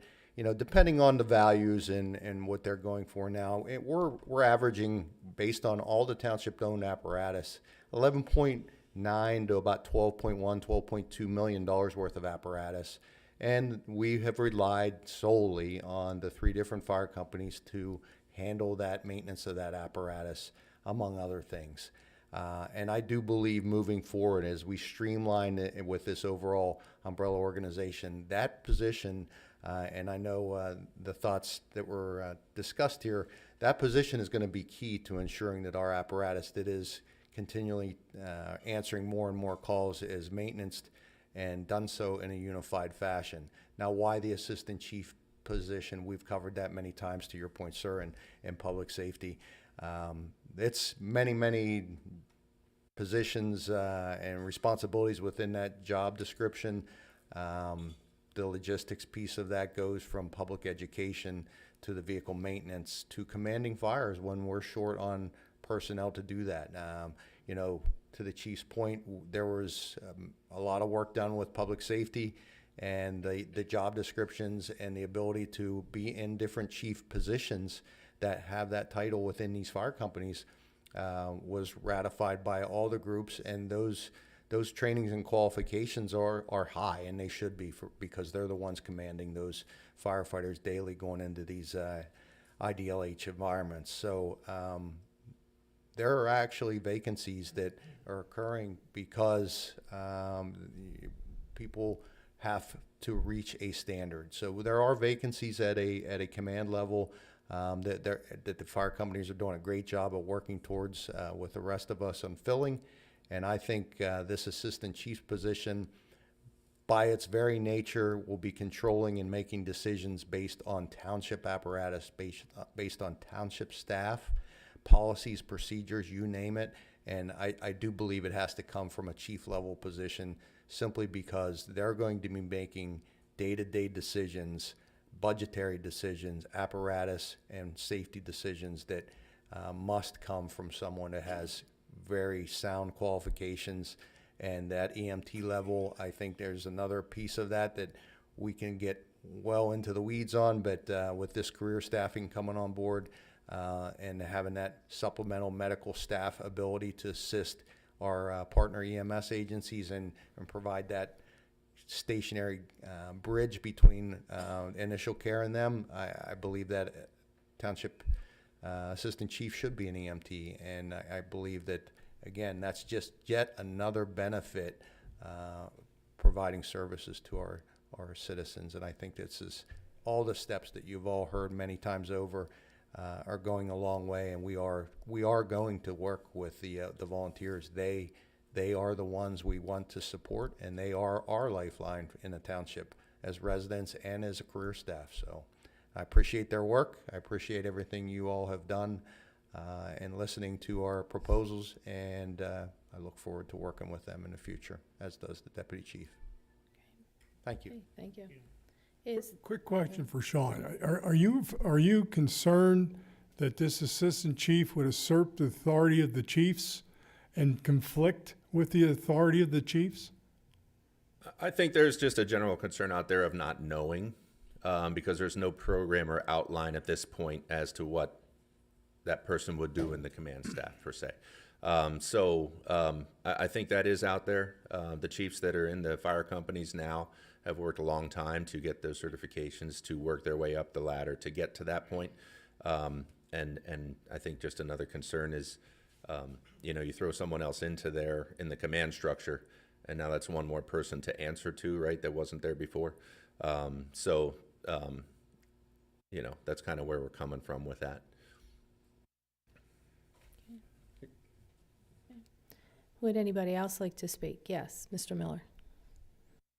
depending on the values and what they're going for now, we're averaging, based on all the township-owned apparatus, $11.9 to about $12.1, $12.2 million worth of apparatus. And we have relied solely on the 3 different fire companies to handle that maintenance of that apparatus, among other things. And I do believe moving forward, as we streamline it with this overall umbrella organization, that position, and I know the thoughts that were discussed here, that position is going to be key to ensuring that our apparatus that is continually answering more and more calls is maintenanced and done so in a unified fashion. Now, why the assistant chief position? We've covered that many times, to your point, sir, in public safety. It's many positions and responsibilities within that job description. The logistics piece of that goes from public education to the vehicle maintenance to commanding fires when we're short on personnel to do that. you know, to the chief's point, there was a lot of work done with public safety and the job descriptions and the ability to be in different chief positions that have that title within these fire companies was ratified by all the groups, and those trainings and qualifications are high, and they should be because they're the ones commanding those firefighters daily going into these IDLH environments. So there are actually vacancies that are occurring because people have to reach a standard. So there are vacancies at a command level that the fire companies are doing a great job of working towards with the rest of us on filling. And I think this assistant chief's position, by its very nature, will be controlling and making decisions based on township apparatus, based on township staff, policies, procedures, you name it. And I do believe it has to come from a chief level position, simply because they're going to be making day-to-day decisions, budgetary decisions, apparatus, and safety decisions that must come from someone that has very sound qualifications. And that EMT level, I think there's another piece of that we can get well into the weeds on, but with this career staffing coming on board and having that supplemental medical staff ability to assist our partner EMS agencies and provide that stationary bridge between initial care and them, I believe that township assistant chief should be an EMT, and I believe that, again, that's just yet another benefit providing services to our citizens. And I think this is all the steps that you've all heard many times over are going a long way, and we are going to work with the volunteers. They are the ones we want to support, and they are our lifeline in the township as residents and as a career staff. So I appreciate their work. I appreciate everything you all have done and listening to our proposals, and I look forward to working with them in the future, as does the deputy chief. Thank you. Okay, thank you. Quick question for Sean. Are you concerned that this assistant chief would usurp the authority of the chiefs and conflict with the authority of the chiefs? I think there's just a general concern out there of not knowing, because there's no program or outline at this point as to what that person would do in the command staff per se. I think that is out there. The chiefs that are in the fire companies now have worked a long time to get those certifications, to work their way up the ladder to get to that point. And I think just another concern is, you throw someone else in the command structure, and now that's one more person to answer to, right? That wasn't there before. That's kind of where we're coming from with that. Would anybody else like to speak? Yes, Mr. Miller.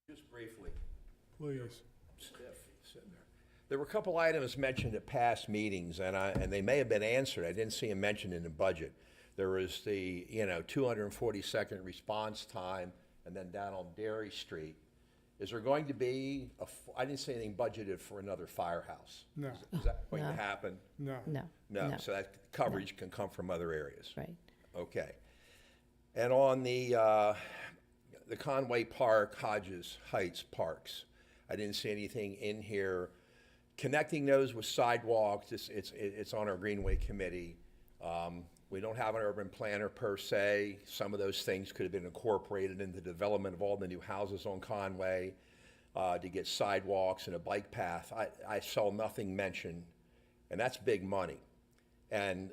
Just briefly. Please. There were a couple items mentioned at past meetings, and they may have been answered. I didn't see them mentioned in the budget. There was the 240-second response time, and then down on Dairy Street. Is there going to be I didn't see anything budgeted for another firehouse. No. Is that going No. to happen? No. No. No. So that coverage can come from other areas. Right. Okay. And on the Conway Park, Hodges Heights parks, I didn't see anything in here connecting those with sidewalks. It's on our Greenway Committee. We don't have an urban planner per se. Some of those things could have been incorporated in the development of all the new houses on Conway to get sidewalks and a bike path. I saw nothing mentioned, and that's big money. And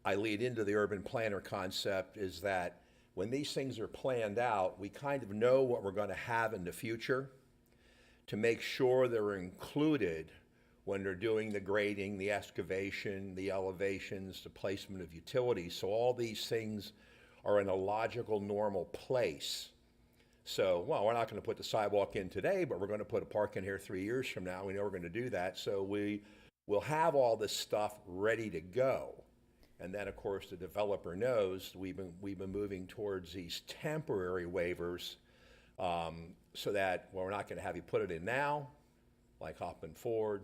I lead into the urban planner concept is that when these things are planned out, we kind of know what we're going to have in the future to make sure they're included when they're doing the grading, the excavation, the elevations, the placement of utilities. So all these things are in a logical, normal place. So, well, we're not going to put the sidewalk in today, but we're going to put a park in here 3 years from now. We know we're going to do that. So we will have all this stuff ready to go. And then, of course, the developer knows we've been moving towards these temporary waivers so that we're not going to have you put it in now, like Hoffman Ford,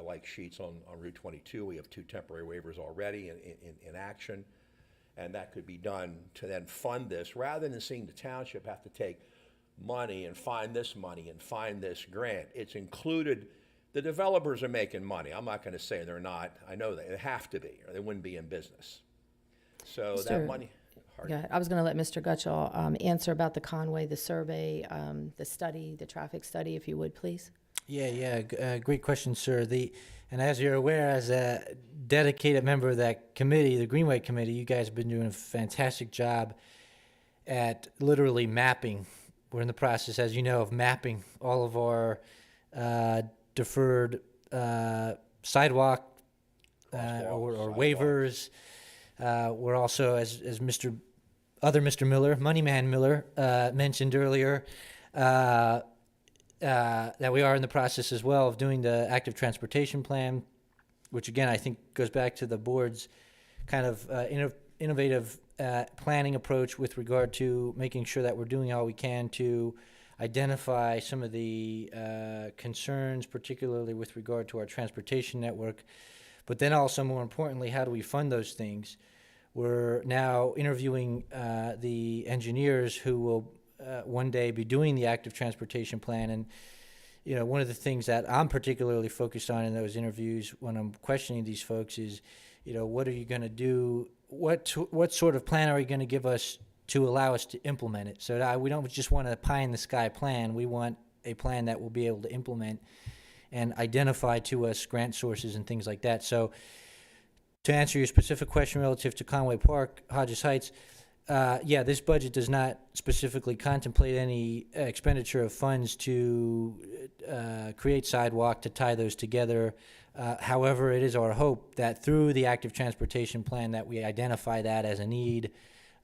like Sheets on Route 22. We have 2 temporary waivers already in action. And that could be done to then fund this, rather than seeing the township have to take money and find this grant. It's included. The developers are making money. I'm not going to say they're not. I know they have to be, or they wouldn't be in business. So that Mr. money. Yeah, I was going to let Mr. Gutschall answer about the Conway, the survey, the study, the traffic study, if you would, please. Great question, sir. And as you're aware, as a dedicated member of that committee, the Greenway Committee, you guys have been doing a fantastic job at literally mapping. We're in the process, as you know, of mapping all of our deferred sidewalk or waivers. We're also, as Mr. Miller, Moneyman Miller, mentioned earlier, that we are in the process as well of doing the active transportation plan, which again I think goes back to the board's kind of innovative planning approach with regard to making sure that we're doing all we can to identify some of the concerns, particularly with regard to our transportation network, but then also more importantly, how do we fund those things? We're now interviewing the engineers who will one day be doing the active transportation plan. And, one of the things that I'm particularly focused on in those interviews when I'm questioning these folks is, what are you going to do? What sort of plan are you going to give us to allow us to implement it? So that we don't just want a pie-in-the-sky plan. We want a plan that we'll be able to implement and identify to us grant sources and things like that. So to answer your specific question relative to Conway Park, Hodges Heights, this budget does not specifically contemplate any expenditure of funds to create sidewalk to tie those together. However, it is our hope that through the active transportation plan that we identify that as a need,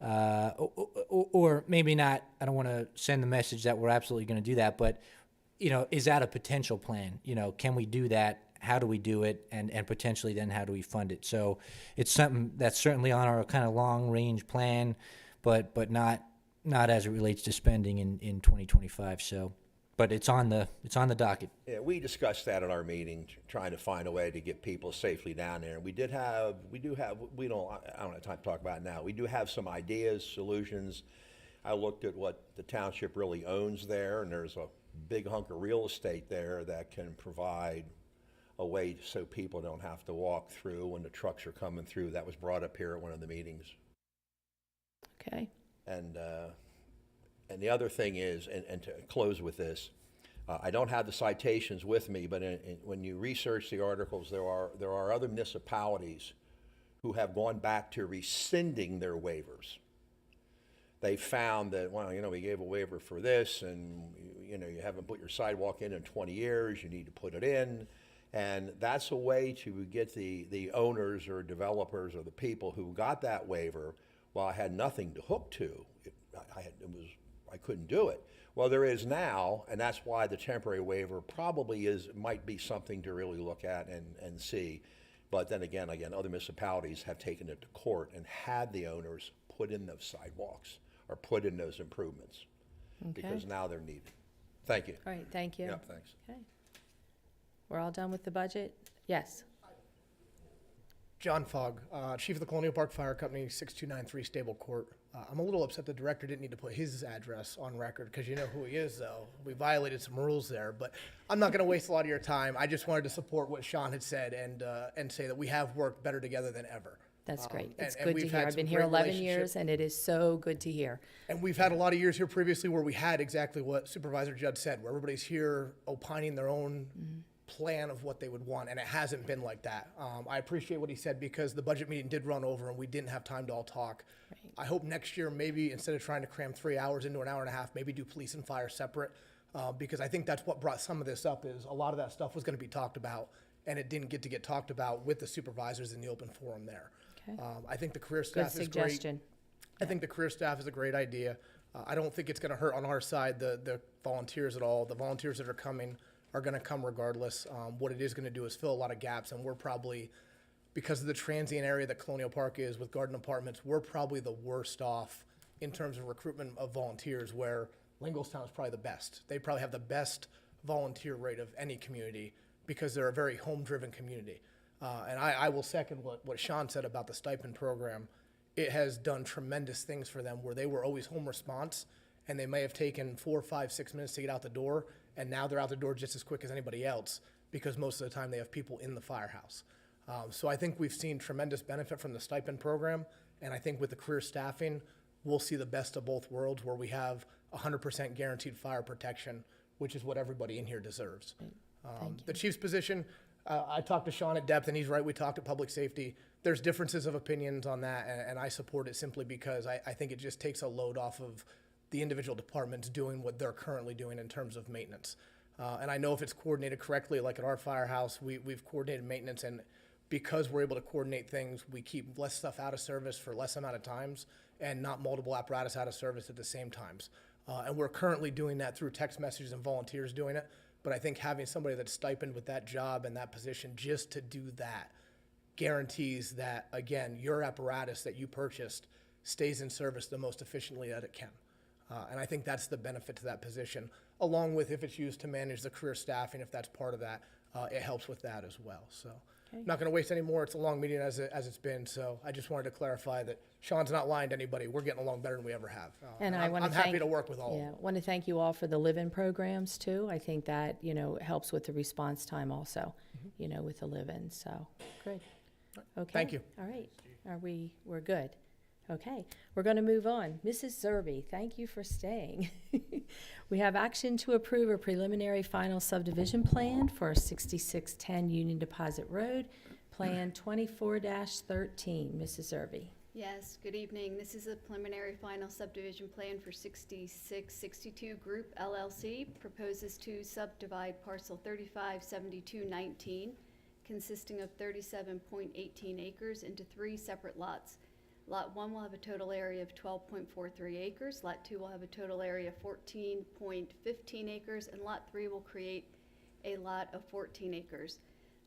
or maybe not. I don't want to send the message that we're absolutely going to do that, but is that a potential plan? Can we do that? How do we do it? And potentially then how do we fund it? So it's something that's certainly on our kind of long range plan, but not as it relates to spending in 2025. So, but it's on the docket. Yeah, we discussed that at our meeting, trying to find a way to get people safely down there. And I don't have time to talk about it now. We do have some ideas, solutions. I looked at what the township really owns there, and there's a big hunk of real estate there that can provide a way so people don't have to walk through when the trucks are coming through. That was brought up here at one of the meetings. Okay. And the other thing is, and to close with this, I don't have the citations with me, but when you research the articles, there are other municipalities who have gone back to rescinding their waivers. They found that, we gave a waiver for this, and you haven't put your sidewalk in 20 years. You need to put it in. And that's a way to get the owners or developers or the people who got that waiver, while I had nothing to hook to, I couldn't do it. Well, there is now, and that's why the temporary waiver probably might be something to really look at and see. But then again, other municipalities have taken it to court and had the owners put in those sidewalks or put in those improvements, because now they're needed. Thank you. All right, thank you. Yeah, thanks. Okay. We're all done with the budget? Yes. John Fogg, Chief of the Colonial Park Fire Company, 6293 Stable Court. I'm a little upset the director didn't need to put his address on record, because you know who he is, though. We violated some rules there, but I'm not going to waste a lot of your time. I just wanted to support what Sean had said and say that we have worked better together than ever. That's great. It's and good to we've hear. had I've been some here great 11 relationship. years, and it is so good to hear. And we've had a lot of years here previously where we had exactly what Supervisor Judd said, where everybody's here opining their own plan of what they would want, and it hasn't been like that. I appreciate what he said, because the budget meeting did run over and we didn't have time to all talk. Right. I hope next year, maybe instead of trying to cram 3 hours into an hour and a half, maybe do police and fire separate, because I think that's what brought some of this up, is a lot of that stuff was going to be talked about, and it didn't get to get talked about with the supervisors in the open forum there. Okay. I think the career Good staff is great. suggestion. I think the career staff is a great idea. I don't think it's going to hurt on our side, the volunteers at all. The volunteers that are coming are going to come regardless. What it is going to do is fill a lot of gaps, and we're probably, because of the transient area that Colonial Park is with garden apartments, we're probably the worst off in terms of recruitment of volunteers, where Linglestown is probably the best. They probably have the best volunteer rate of any community, because they're a very home-driven community. And I will second what Sean said about the stipend program. it has done tremendous things for them where they were always home response and they may have taken 4, 5, 6 minutes to get out the door, and now they're out the door just as quick as anybody else because most of the time they have people in the firehouse. So I think we've seen tremendous benefit from the stipend program, and I think with the career staffing, we'll see the best of both worlds where we have 100% guaranteed fire protection, which is what everybody in here deserves. The chief's position, I talked to Sean at depth, and he's right, we talked at public safety. There's differences of opinions on that, and I support it simply because I think it just takes a load off of the individual departments doing what they're currently doing in terms of maintenance. And I know if it's coordinated correctly, like at our firehouse, we've coordinated maintenance, and because we're able to coordinate things, we keep less stuff out of service for less amount of times and not multiple apparatus out of service at the same times. And we're currently doing that through text messages and volunteers doing it. But I think having somebody that's stipend with that job and that position just to do that guarantees that, again, your apparatus that you purchased stays in service the most efficiently that it can. And I think that's the benefit to that position, along with if it's used to manage the career staffing, if that's part of that, it helps with that as well. So not going to waste any more. It's a long meeting as it's been. So I just wanted to clarify that Sean's not lying to anybody. We're getting along better than we ever have. And I want to I'm happy to work with all of them. want to thank you all for the live-in programs too. I think that, helps with the response time also, with the live-in. So, good. Okay. Thank you. All right. We're good. Okay, we're going to move on. Mrs. Zerby, thank you for staying. We have action to approve a preliminary final subdivision plan for 6610 Union Deposit Road, Plan 24-13. Mrs. Zerby. Yes, good evening. This is a preliminary final subdivision plan for 6662 Group LLC. Proposes to subdivide parcel 357219, consisting of 37.18 acres into 3 separate lots. Lot 1 will have a total area of 12.43 acres, Lot 2 will have a total area of 14.15 acres, and Lot 3 will create a lot of 14 acres.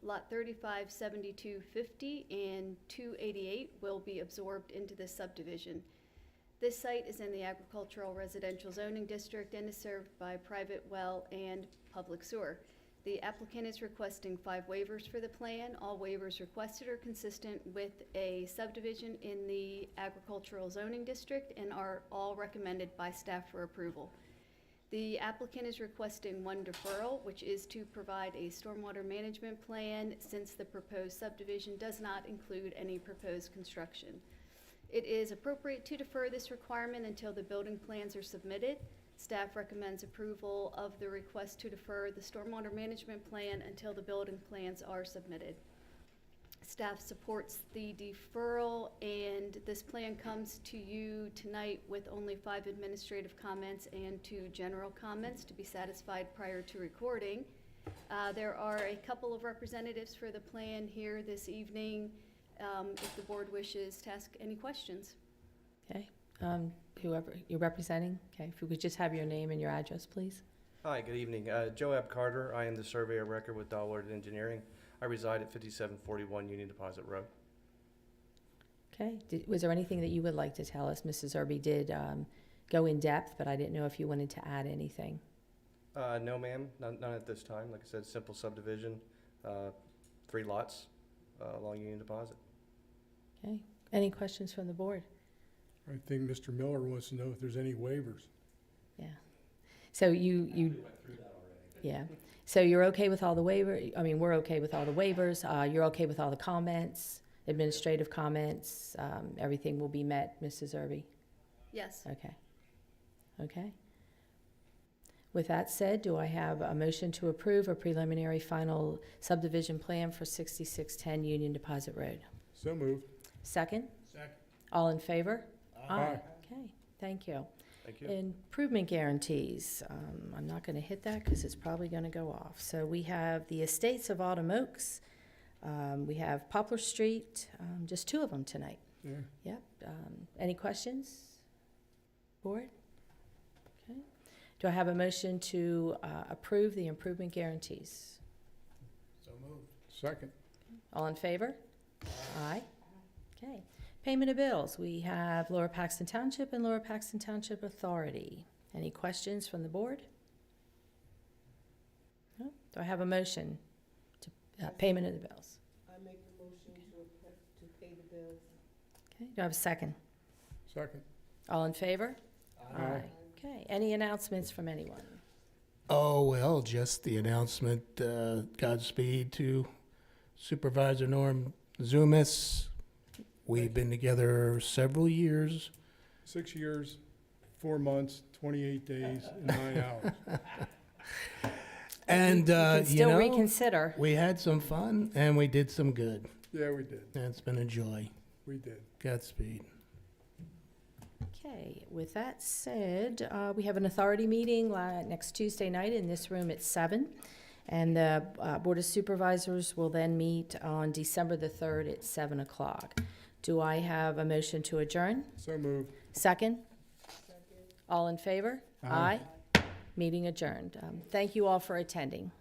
Lot 35, 72, 50, and 288 will be absorbed into this subdivision. This site is in the agricultural residential zoning district and is served by private well and public sewer. The applicant is requesting 5 waivers for the plan. All waivers requested are consistent with a subdivision in the agricultural zoning district and are all recommended by staff for approval. The applicant is requesting 1 deferral, which is to provide a stormwater management plan since the proposed subdivision does not include any proposed construction. It is appropriate to defer this requirement until the building plans are submitted. Staff recommends approval of the request to defer the stormwater management plan until the building plans are submitted. Staff supports the deferral, and this plan comes to you tonight with only 5 administrative comments and 2 general comments to be satisfied prior to recording. There are a couple of representatives for the plan here this evening if the board wishes to ask any questions. Okay. Whoever you're representing, okay, if you could just have your name and your address, please. Hi, good evening. Joab Carter. I am the surveyor of record with Dahlward Engineering. I reside at 5741 Union Deposit Road. Okay. Was there anything that you would like to tell us? Mrs. Zerby did go in depth, but I didn't know if you wanted to add anything. No, ma'am, none at this time. Like I said, simple subdivision, 3 lots along Union Deposit. Okay. Any questions from the board? I think Mr. Miller wants to know if there's any waivers. Yeah. So yeah. So you're okay with all the waivers? I mean, we're okay with all the waivers. You're okay with all the comments, administrative comments. Everything will be met, Mrs. Zerby? Yes. Okay. Okay. With that said, do I have a motion to approve a preliminary final subdivision plan for 6610 Union Deposit Road? So moved. Second? Second. All in favor? Aye. Okay, thank you. Thank you. Improvement guarantees. I'm not going to hit that because it's probably going to go off. So we have the Estates of Autumn Oaks. We have Poplar Street, just 2 of them tonight. Yeah. Yep. Any questions? Board? Okay. Do I have a motion to approve the improvement guarantees? So moved. Second. All in favor? Aye. Okay. Payment of bills. We have Lower Paxton Township and Lower Paxton Township Authority. Any questions from the board? No? Do I have a motion to payment of the bills? I make the motion to pay the bills. Okay, do I have a second? Second. All in favor? Aye. Okay, any announcements from anyone? Oh, well, just the announcement, Godspeed to Supervisor Norm Zumis. We've been together several years. 6 years, 4 months, 28 days, and 9 hours. And, You can you still know, reconsider. we had some fun and we did some good. Yeah, we did. And it's been a joy. We did. Godspeed. Okay, with that said, we have an authority meeting next Tuesday night in this room at 7. And the Board of Supervisors will then meet on December the 3rd at 7 o'clock. Do I have a motion to adjourn? So moved. Second? All in favor? Aye. Meeting adjourned. Thank you all for attending.